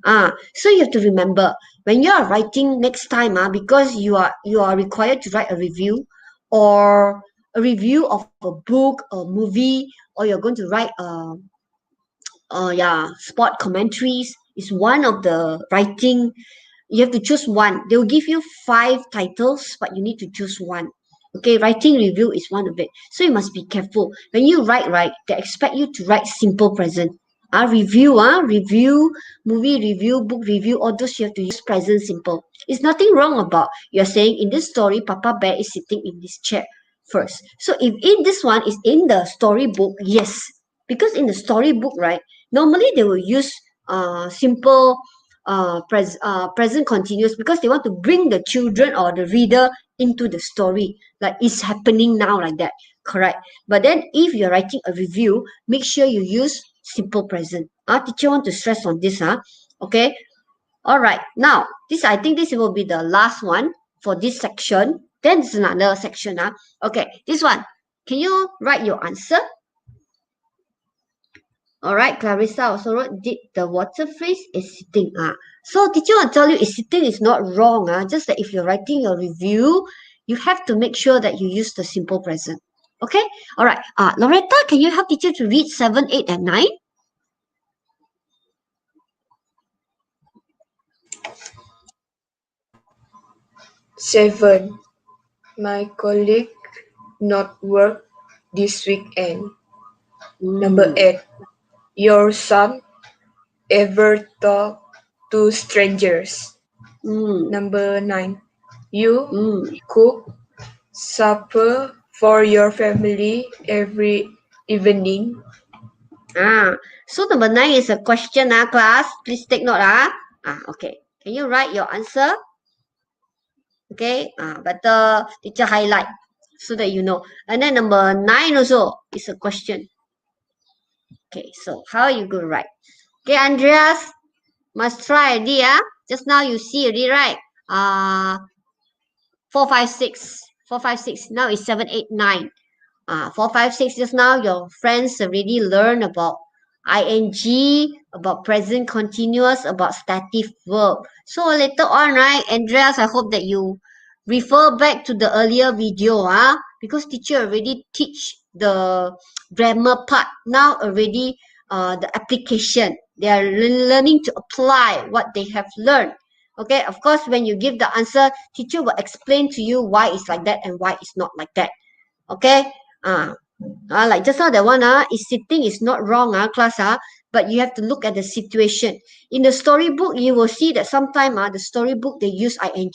So you have to remember when you are writing next time, because you are required to write a review or a review of a book or movie, or you're going to write spot commentaries is one of the writing. You have to choose one. They will give you 5 titles, but you need to choose one. Okay, writing review is one of it. So you must be careful. When you write, right, they expect you to write simple present. Review, movie review, book review, all those you have to use present simple. It's nothing wrong about you're saying in this story, Papa Bear is sitting in this chair first. So if in this one is in the storybook, yes. Because in the storybook, right, normally they will use simple present continuous because they want to bring the children or the reader into the story, like it's happening now, like that. Correct. But then if you're writing a review, make sure you use simple present. Teacher want to stress on this. Okay. All right. Now this, I think this will be the last one for this section. Then there's another section. Okay, this one, can you write your answer? All right, Clarissa also wrote, did the water freeze? Is sitting. So teacher will tell you is sitting is not wrong. Just that if you're writing your review, you have to make sure that you use the simple present. Okay? All right. Loretta, can you help teacher to read 7, 8, and 9? Seven. My colleague not work this weekend. Number 8. Your son ever talk to strangers? Number 9. You cook supper for your family every evening? So number 9 is a question, class. Please take note. Okay. Can you write your answer? Okay. Better teacher highlight so that you know. And then number 9 also is a question. Okay. So how are you going to write? Okay, Andreas, must try already. Just now you see already, right? 4, 5, 6. 4, 5, 6. Now it's 7, 8, 9. 4, 5, 6, just now your friends already learned about ing, about present continuous, about stative verb. So later on, right, Andreas, I hope that you refer back to the earlier video, because teacher already teach the grammar part. Now already the application. They are learning to apply what they have learned. Okay, of course, when you give the answer, teacher will explain to you why it's like that and why it's not like that. Okay, like just now that one, is sitting is not wrong, class, but you have to look at the situation. In the storybook, you will see that sometimes the storybook they use ing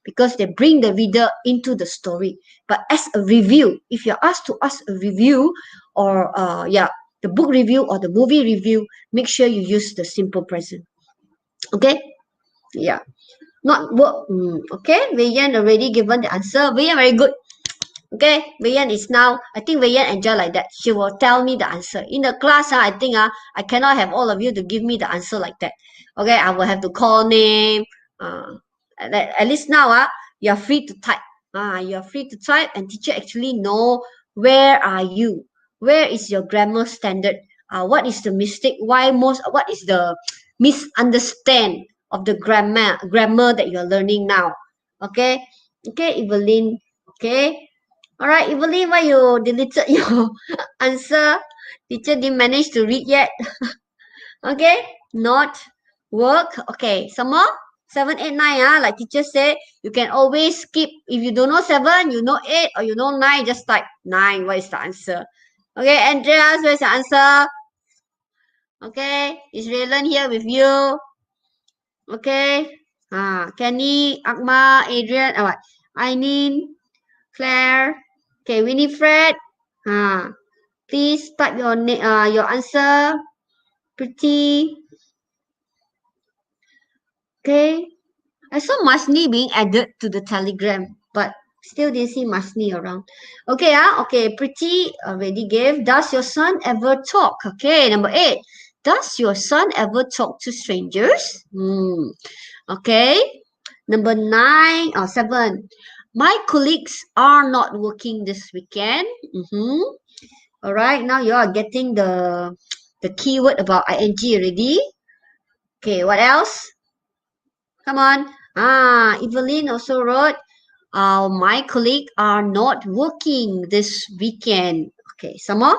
because they bring the reader into the story. But as a review, if you're asked to ask a review or the book review or the movie review, make sure you use the simple present. Okay, yeah, not work. Okay, Wei-Yan already given the answer. Wei-Yan very good. Okay, Wei-Yan is now, I think Wei-Yan enjoy like that. She will tell me the answer. In the class, I think I cannot have all of you to give me the answer like that. Okay, I will have to call name. At least now, you are free to type. You are free to type and teacher actually know where are you? Where is your grammar standard? What is the mistake? What is the misunderstand of the grammar that you're learning now? Okay, Evelyn. Okay, all right, Evelyn, why you deleted your answer? Teacher didn't manage to read yet. Okay, not work. Okay, some more. 7, 8, 9. Like teacher said, you can always skip. If you don't know 7, you know 8, or you know 9, just type 9. What is the answer? Okay, Andreas, where's the answer? Okay, is Raylan here with you? Okay. Kenny, Akma, Adrian, Aileen, Claire. Okay, Winifred. Please type your answer. Pretty. Okay. I saw Masni being added to the Telegram, but still didn't see Masni around. Okay, okay. Pretty already gave. Does your son ever talk? Okay, number 8. Does your son ever talk to strangers? Okay. Number 9 or 7. My colleagues are not working this weekend. All right, now you are getting the keyword about ing already. Okay, what else? Come on. Evelyn also wrote, my colleagues are not working this weekend. Okay, some more.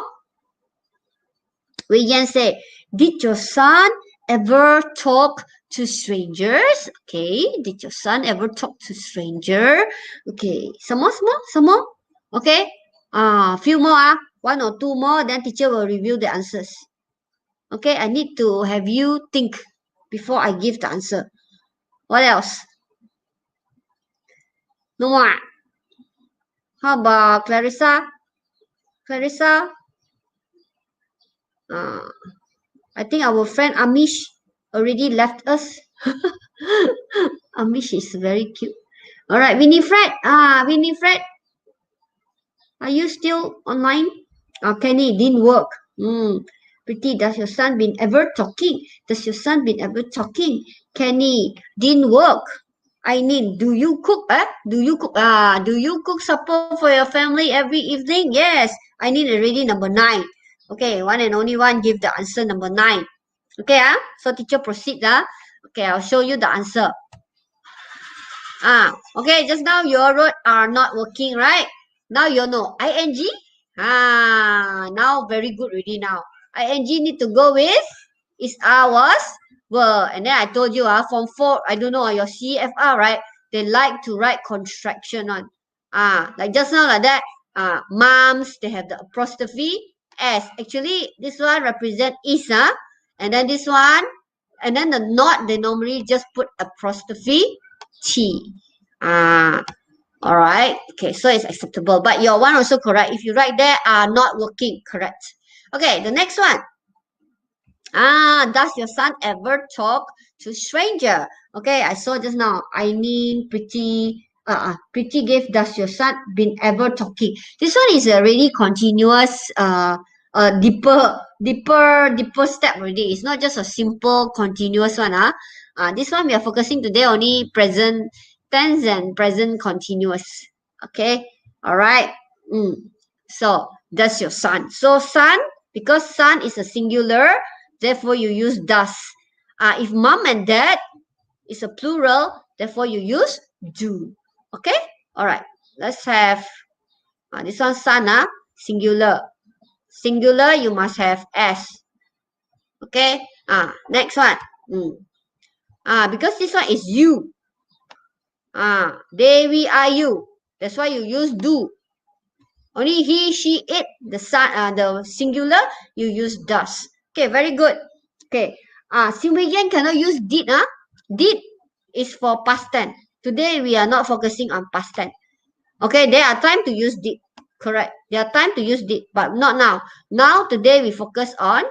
Wei Yan say, did your son ever talk to strangers? Okay, did your son ever talk to stranger? Okay, some more. Okay, few more. 1 or 2 more, then teacher will review the answers. Okay, I need to have you think before I give the answer. What else? No more. How about Clarissa? Clarissa? I think our friend Amish already left us. Amish is very cute. All right, Winifred. Winifred, are you still online? Kenny, didn't work. Pretty, does your son been ever talking? Does your son been ever talking? Kenny, didn't work. I mean, do you cook? Do you cook? Do you cook supper for your family every evening? Yes. I need already number 9. Okay, one and only one give the answer number 9. Okay, so teacher proceed. Okay, I'll show you the answer. Okay, just now your word are not working, right? Now you know ing. Now very good already now. Ing need to go with is was were. And then I told you from 4, I don't know, your CFR, right? They like to write contraction on. Like just now like that. Moms, they have the apostrophe S. Actually, this one represent is, and then this one, and then the not, they normally just put apostrophe T. Ah, all right. Okay, so it's acceptable. But your one also correct. If you write there are not working, correct. Okay, the next one. Does your son ever talk to stranger? Okay, I saw just now. I mean, pretty gave. Does your son been ever talking? This one is a really continuous, deeper step already. It's not just a simple continuous one. This one we are focusing today only present tense and present continuous. Okay, all right. So does your son? So son, because son is a singular. Therefore, you use does. If mom and dad is a plural, therefore you use do. Okay? All right. Let's have this one son, singular. Singular, you must have s. Okay? Next one. Because this one is you. They, we, are you. That's why you use do. Only he, she, it, the son, the singular, you use does. Okay, very good. Okay. Xin Yan cannot use did. Did is for past tense. Today we are not focusing on past tense. Okay, there are time to use did. Correct. There are time to use did, but not now. Now today we focus on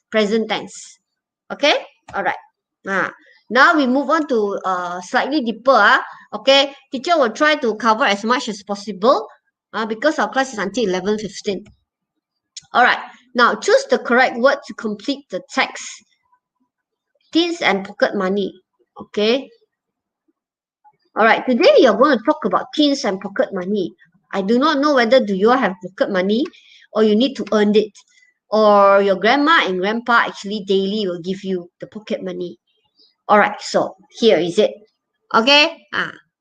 present tense. Okay. All right. Now we move on to slightly deeper. Okay, teacher will try to cover as much as possible. Because our class is until 11:15. All right. Now choose the correct word to complete the text. Teens and pocket money. Okay. All right. Today we are going to talk about teens and pocket money. I do not know whether do you have pocket money or you need to earn it, or your grandma and grandpa actually daily will give you the pocket money. All right. So here is it. Okay.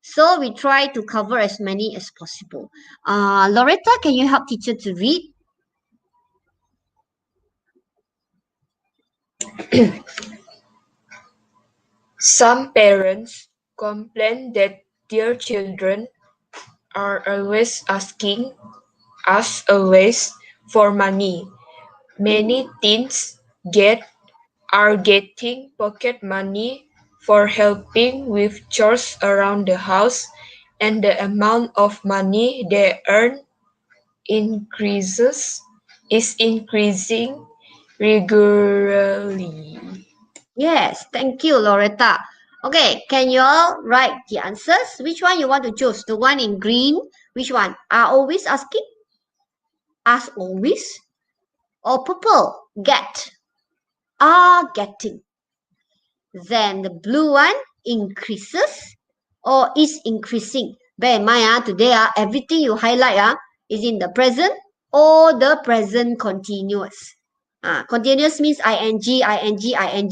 So we try to cover as many as possible. Loretta, can you help teacher to read? Some parents complain that their children are always asking us always for money. Many teens are getting pocket money for helping with chores around the house, and the amount of money they earn is increasing regularly. Yes, thank you, Loretta. Okay, can you all write the answers? Which one you want to choose? The one in green? Which one? Are always asking? Ask always? Or purple? Get. Are getting. Then the blue one increases or is increasing. Bear in mind, today everything you highlight is in the present or the present continuous. Continuous means ing, ing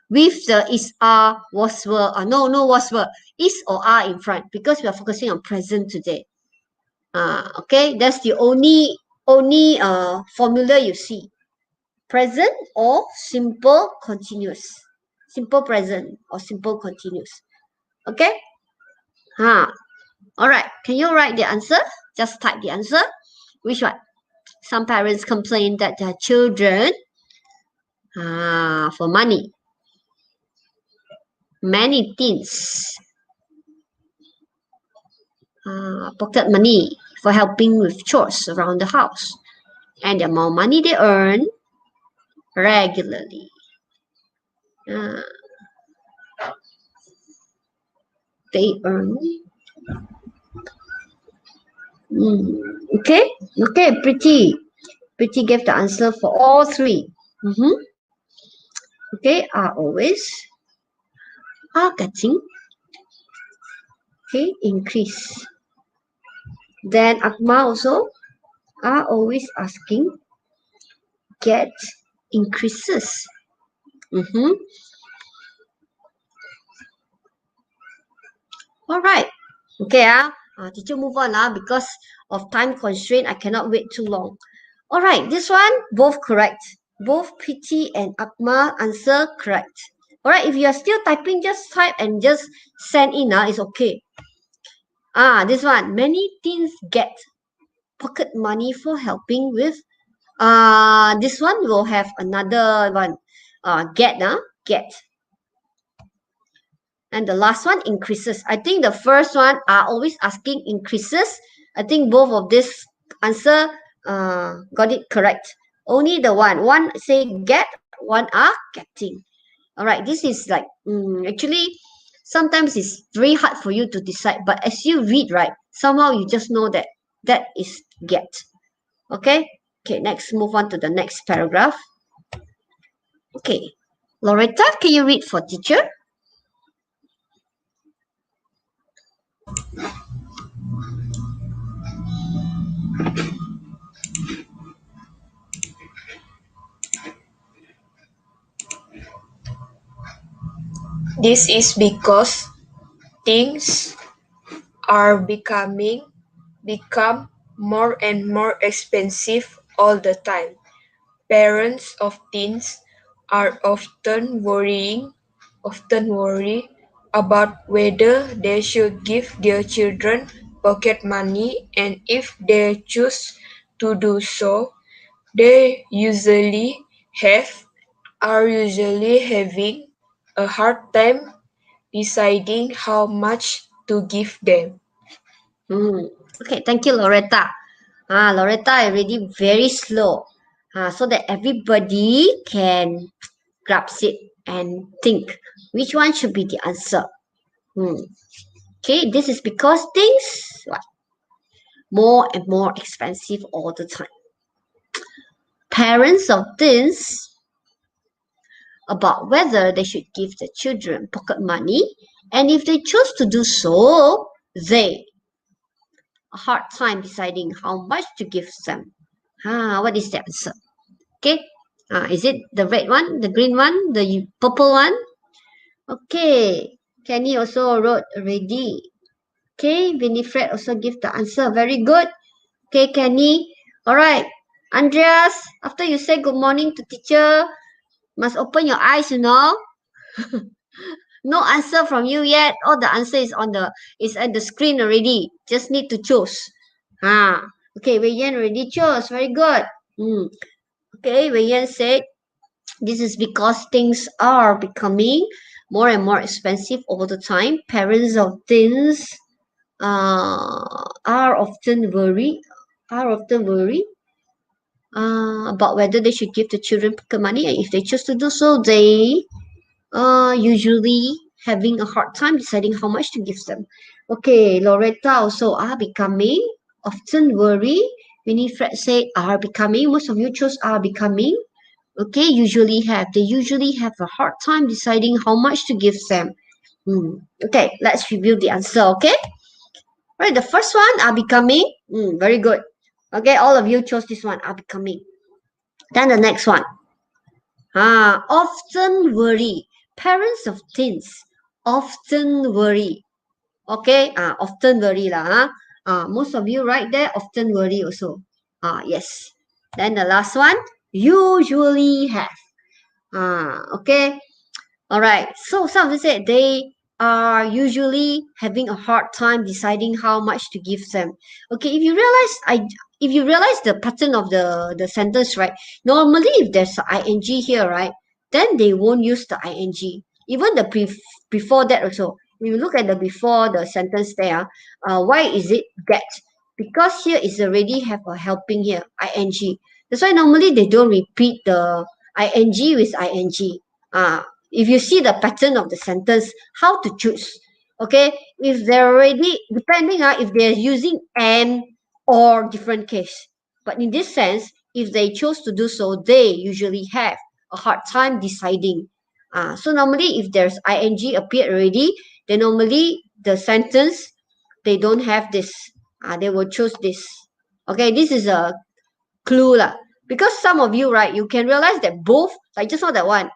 with the is, are, was, were. No was, were. Is or are in front because we are focusing on present today. Okay, that's the only formula you see. Present or simple continuous. Simple present or simple continuous. Okay? All right. Can you write the answer? Just type the answer. Which one? Some parents complain that their children for money. Many teens pocket money for helping with chores around the house. And the amount of money they earn regularly. They earn. Okay, pretty. Pretty gave the answer for all three. Okay, are always, are getting. Okay, increase. Then Akma also are always asking, get, increases. All right. Okay, teacher move on because of time constraint. I cannot wait too long. All right, this one both correct. Both Pity and Akmal answer correct. All right, if you are still typing, just type and just send in. It's okay. This one. Many teens get pocket money for helping with. This one will have another one. Get. And the last one increases. I think the first one are always asking increases. I think both of this answer got it correct. Only the one say get, one are getting. All right, this is like actually sometimes it's very hard for you to decide. But as you read, right, somehow you just know that that is get. Okay. Okay. Next, move on to the next paragraph. Okay, Loretta, can you read for teacher? This is because things are become more and more expensive all the time. Parents of teens are often worry about whether they should give their children pocket money, and if they choose to do so, they have are usually having a hard time deciding how much to give them. Okay, thank you, Loretta. Loretta already very slow. So that everybody can grasp it and think which one should be the answer. Hmm. Okay, this is because things what, more and more expensive all the time. Parents of teens about whether they should give the children pocket money, and if they choose to do so, they a hard time deciding how much to give them. What is the answer? Okay. Is it the red one, the green one, the purple one? Okay. Kenny also wrote already. Okay. Winifred also give the answer. Very good. Okay, Kenny. All right. Andreas, after you say good morning to teacher, must open your eyes, No answer from you yet. All the answer is at the screen already. Just need to choose. Okay, Wei Yan already chose. Very good. Okay, Wei Yan said this is because things are becoming more and more expensive all the time. Parents of teens are often worried about whether they should give the children pocket money, and if they choose to do so, they usually having a hard time deciding how much to give them. Okay, Loretta also are becoming often worry. Winifred say are becoming. Most of you chose are becoming. Okay, they usually have a hard time deciding how much to give them. Okay, let's review the answer. Okay, right. The first one are becoming. Very good. Okay, all of you chose this one are becoming. Then the next one. Often worry. Parents of teens often worry. Okay, often worry lah. Most of you right there often worry also. Yes. Then the last one, usually have. Okay. All right. So some of you said they are usually having a hard time deciding how much to give them. Okay, if you realize the pattern of the sentence, right? Normally, if there's a ing here, right, then they won't use the ing. Even the before that also. When you look at the before the sentence there, why is it get? Because here is already have a helping here, ing. That's why normally they don't repeat the ing with ing. If you see the pattern of the sentence, how to choose. Okay, if they're already depending if they're using and or different case. But in this sense, if they chose to do so, they usually have a hard time deciding. So normally if there's ing appeared already, then normally the sentence they don't have this. They will choose this. Okay, this is a clue lah. Because some of you, right, you can realize that both, like just now that one,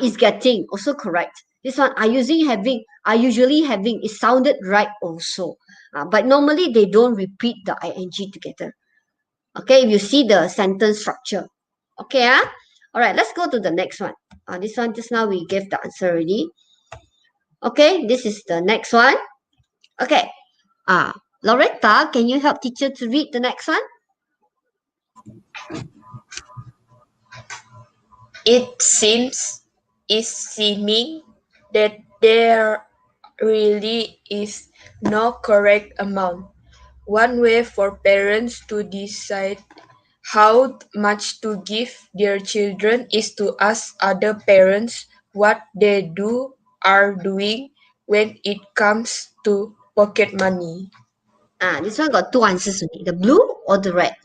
is getting also correct. This one are using having are usually having, it sounded right also. But normally they don't repeat the ing together. Okay, if you see the sentence structure. Okay, all right, let's go to the next one. This one just now we gave the answer already. Okay, this is the next one. Okay, Loretta, can you help teacher to read the next one? It is seeming that there really is no correct amount. One way for parents to decide how much to give their children is to ask other parents what they are doing when it comes to pocket money. This one got two answers only, the blue or the red.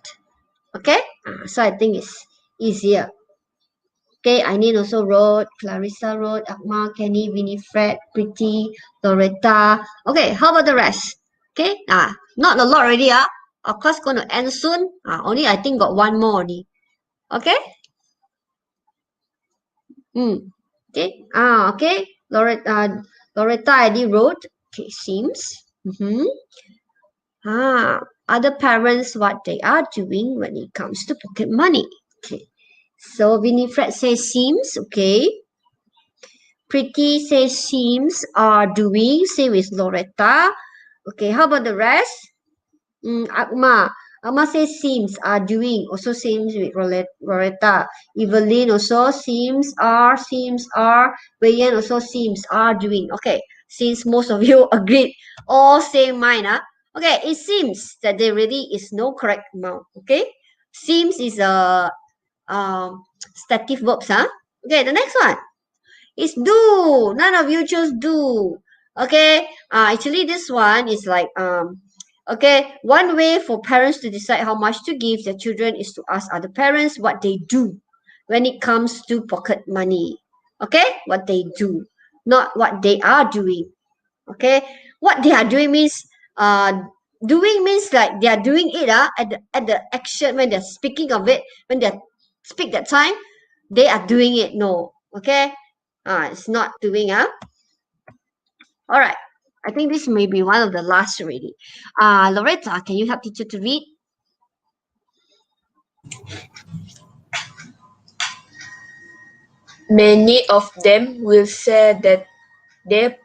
Okay, so I think it's easier. Okay, Ainin also wrote, Clarissa wrote, Akmal, Kenny, Winifred, Pretty, Loretta. Okay, how about the rest? Okay, not a lot already. Our class gonna end soon. Only I think got one more only. Okay. Okay. Okay. Loretta already wrote. Okay, seems. Mm-hmm. Other parents, what they are doing when it comes to pocket money. Okay. So Winifred says seems. Okay. Pretty says seems are doing. Same with Loretta. Okay. How about the rest? Akma. Akma says seems are doing. Also seems with Loretta. Evelyn also seems are. Wei also seems are doing. Okay. Since most of you agreed, all same mind. Okay. It seems that there really is no correct amount. Okay. Seems is a stative verbs. Okay. The next one. It's do. None of you chose do. Okay. Actually, this one is like okay. One way for parents to decide how much to give their children is to ask other parents what they do when it comes to pocket money. Okay, what they do, not what they are doing. Okay, what they are doing means doing means like they are doing it at the action when they're speaking of it when they speak that time they are doing it. No, okay. It's not doing. All right. I think this may be one of the last already. Loretta, can you help teacher to read? Many of them will say that they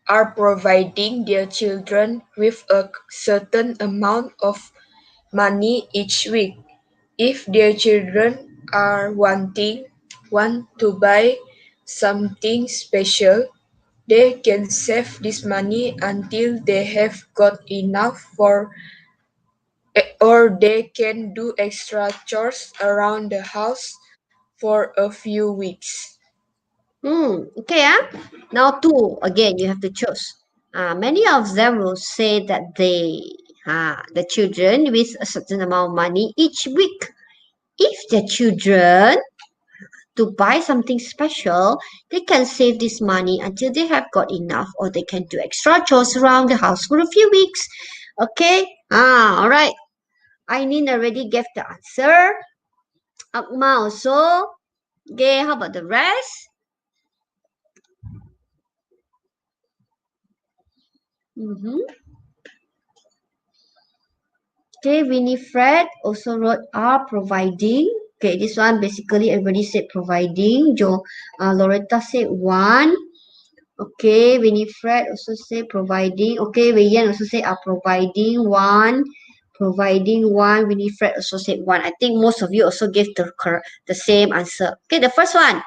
are providing their children with a certain amount of money each week. If their children are want to buy something special, they can save this money until they have got enough or they can do extra chores around the house for a few weeks. Okay. Now two again. You have to choose. Many of them will say that the children with a certain amount of money each week. If the children to buy something special, they can save this money until they have got enough, or they can do extra chores around the house for a few weeks. Okay. All right. Ainin already gave the answer. Akma also. Okay, how about the rest? Okay, Winifred also wrote are providing. Okay, this one basically everybody said providing. Loretta said one. Okay, Winifred also said providing. Okay, Wei also said are providing one. Providing one. Winifred also said one. I think most of you also gave the same answer. Okay, the first one.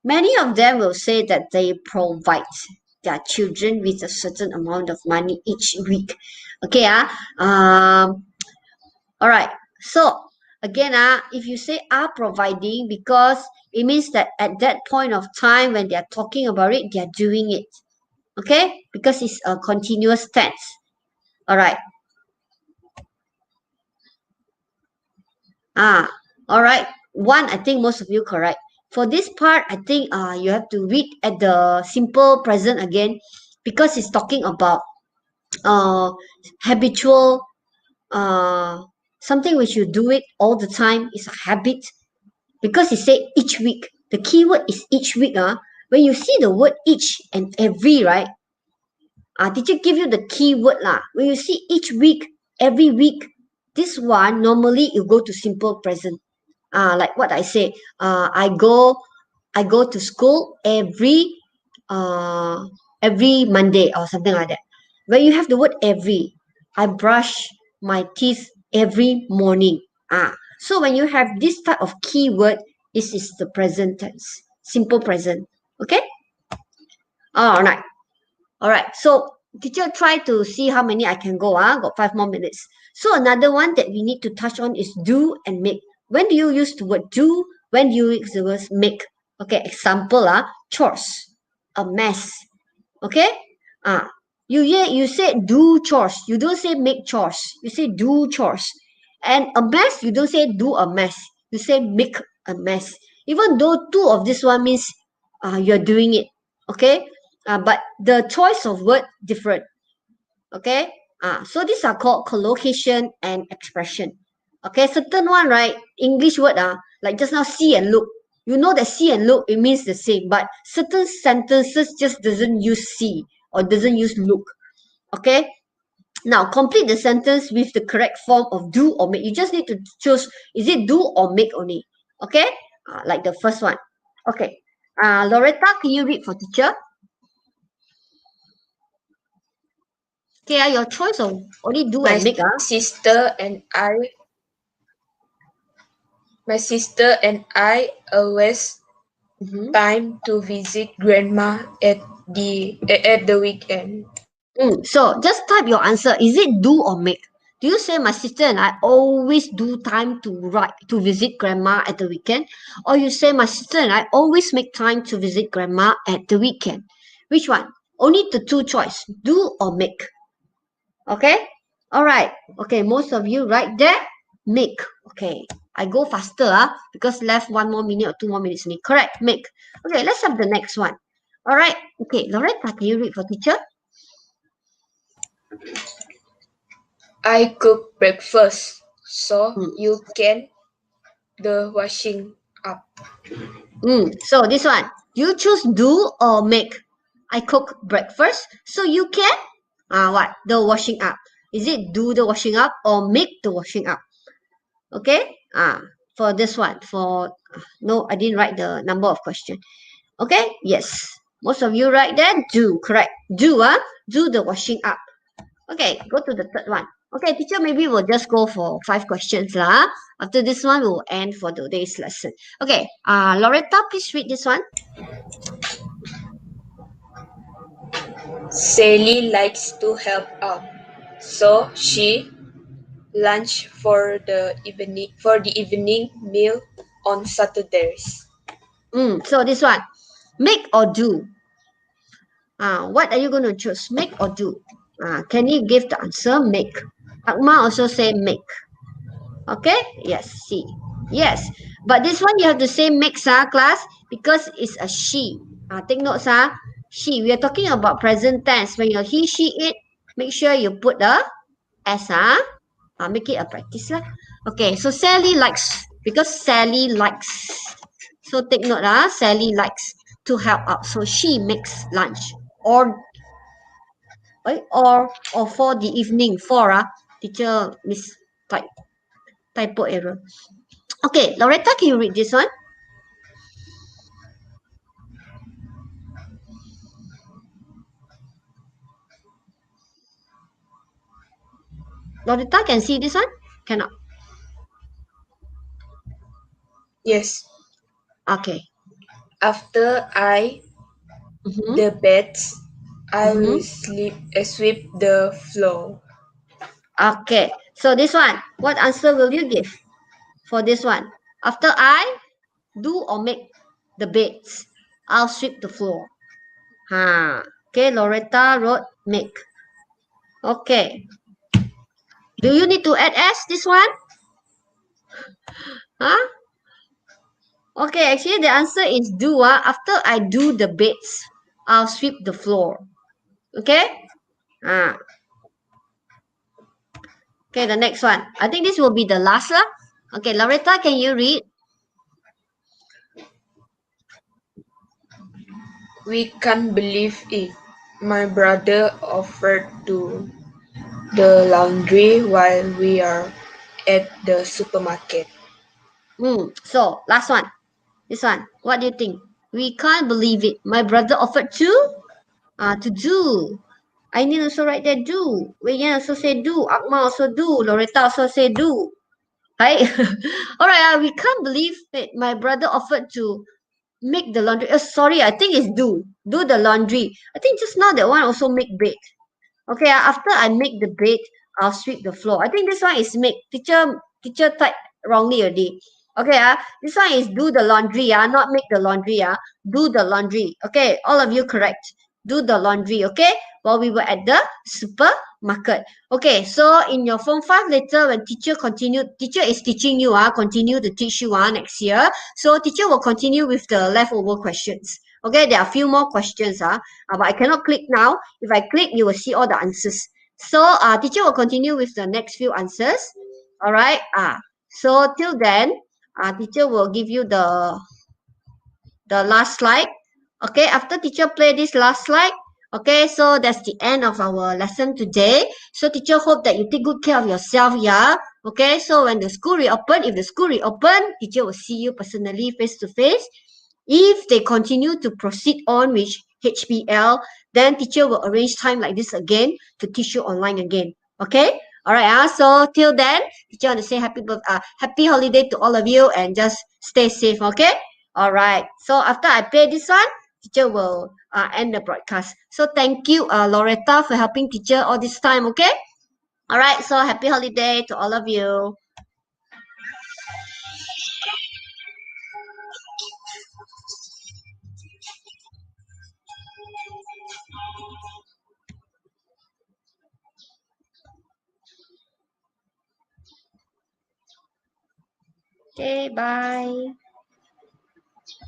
Many of them will say that they provide their children with a certain amount of money each week. Okay, all right. So again, if you say are providing, because it means that at that point of time when they are talking about it, they are doing it. Okay, because it's a continuous tense. All right. All right. One, I think most of you correct. For this part, I think you have to read at the simple present again, because it's talking about uh habitual something which you do it all the time is a habit, because it said each week. The keyword is each week. when you see the word each and every, right? Teacher give you the key word lah. When you see each week, every week, this one normally you go to simple present. Like what I say, I go to school every Monday or something like that. When you have the word every, I brush my teeth every morning. So when you have this type of keyword, this is the present tense, simple present. Okay. All right. All right. So teacher try to see how many I can go. Got 5 more minutes. So another one that we need to touch on is do and make. When do you use the word do? When do you use the word make? Okay. Example. Chores. A mess. Okay. You say do chores. You don't say make chores. You say do chores. And a mess. You don't say do a mess. You say make a mess. Even though two of this one means you're doing it. Okay. But the choice of word different. Okay. So these are called collocation and expression. Okay. Certain one, right? English word, like just now see and look. You know that see and look, it means the same, but certain sentences just doesn't use see or doesn't use look. Okay. Now complete the sentence with the correct form of do or make. You just need to choose, is it do or make only? Okay. Like the first one. Okay. Loretta, can you read for teacher? Okay, your choice of only do My and make. sister and I my sister and I always Mm-hmm. time to visit grandma at the weekend. So just type your answer. Is it do or make? Do you say my sister and I always do time to visit grandma at the weekend? Or you say my sister and I always make time to visit grandma at the weekend? Which one? Only the two choice, do or make. Okay? Alright. Okay, most of you right there, make. Okay. I go faster because left 1 more minute or 2 more minutes only. Correct, make. Okay, let's have the next one. Alright. Okay, Loretta, can you read for teacher? I cook breakfast so Mm. you can the washing up. So this one, you choose do or make. I cook breakfast, so you can what? The washing up. Is it do the washing up or make the washing up? Okay. For this one, for no, I didn't write the number of question. Okay. Yes. Most of you right there do correct. Do the washing up. Okay. Go to the third one. Okay, teacher, maybe we'll just go for 5 questions lah. After this one, we'll end for today's lesson. Okay. Loretta, please read this one. Sally likes to help out, so she lunch for the evening meal on Saturdays. So this one, make or do? What are you going to choose? Make or do? Can you give the answer? Make. Akma also say make. Okay? Yes, see. Yes. But this one you have to say makes, class, because it's a she. Take notes, she. We are talking about present tense. When you're he, she, it, make sure you put the S, make it a practice lah. Okay, so Sally likes, because Sally likes. So take note, Sally likes to help out. So she makes lunch. Or or for the evening, for teacher miss type typo error. Okay, Loretta, can you read this one? Loretta can see this one? Cannot. Yes. Okay. After I Mm-hmm. the beds, I will Mm-hmm. sweep the floor. Okay. So this one, what answer will you give for this one? After I do or make the beds, I'll sweep the floor. Okay, Loretta wrote make. Okay. Do you need to add S this one? Huh? Okay, actually the answer is do. After I do the beds, I'll sweep the floor. Okay? Ah. Okay, the next one. I think this will be the last lah. Okay, Loretta, can you read? We can't believe it. My brother offered to the laundry while we are at the supermarket. So last one. This one. What do you think? We can't believe it. My brother offered to do. I need also write there do. Wei Yan also say do. Akmal also do. Loretta also say do. Right? Alright, we can't believe it. My brother offered to make the laundry. Sorry, I think it's do. Do the laundry. I think just now that one also make bed. Okay, after I make the bed, I'll sweep the floor. I think this one is make. Teacher type wrongly already. Okay, this one is do the laundry, not make the laundry, do the laundry. Okay, all of you correct. Do the laundry, okay? While we were at the supermarket. Okay, so in your form 5 later, when teacher is teaching you, continue to teach you next year. So teacher will continue with the leftover questions. Okay, there are a few more questions, but I cannot click now. If I click, you will see all the answers. So teacher will continue with the next few answers. All right. So till then, teacher will give you the last slide. Okay, after teacher play this last slide, okay, so that's the end of our lesson today. So teacher hope that you take good care of yourself, yeah. Okay, so when the school reopen, if the school reopen, teacher will see you personally face to face. If they continue to proceed on with HBL, then teacher will arrange time like this again to teach you online again. Okay? Alright, so till then, teacher want to say happy holiday to all of you and just stay safe, okay? Alright, so after I play this one, teacher will end the broadcast. So thank you, Loretta, for helping teacher all this time, okay? Alright, so happy holiday to all of you. Okay, bye.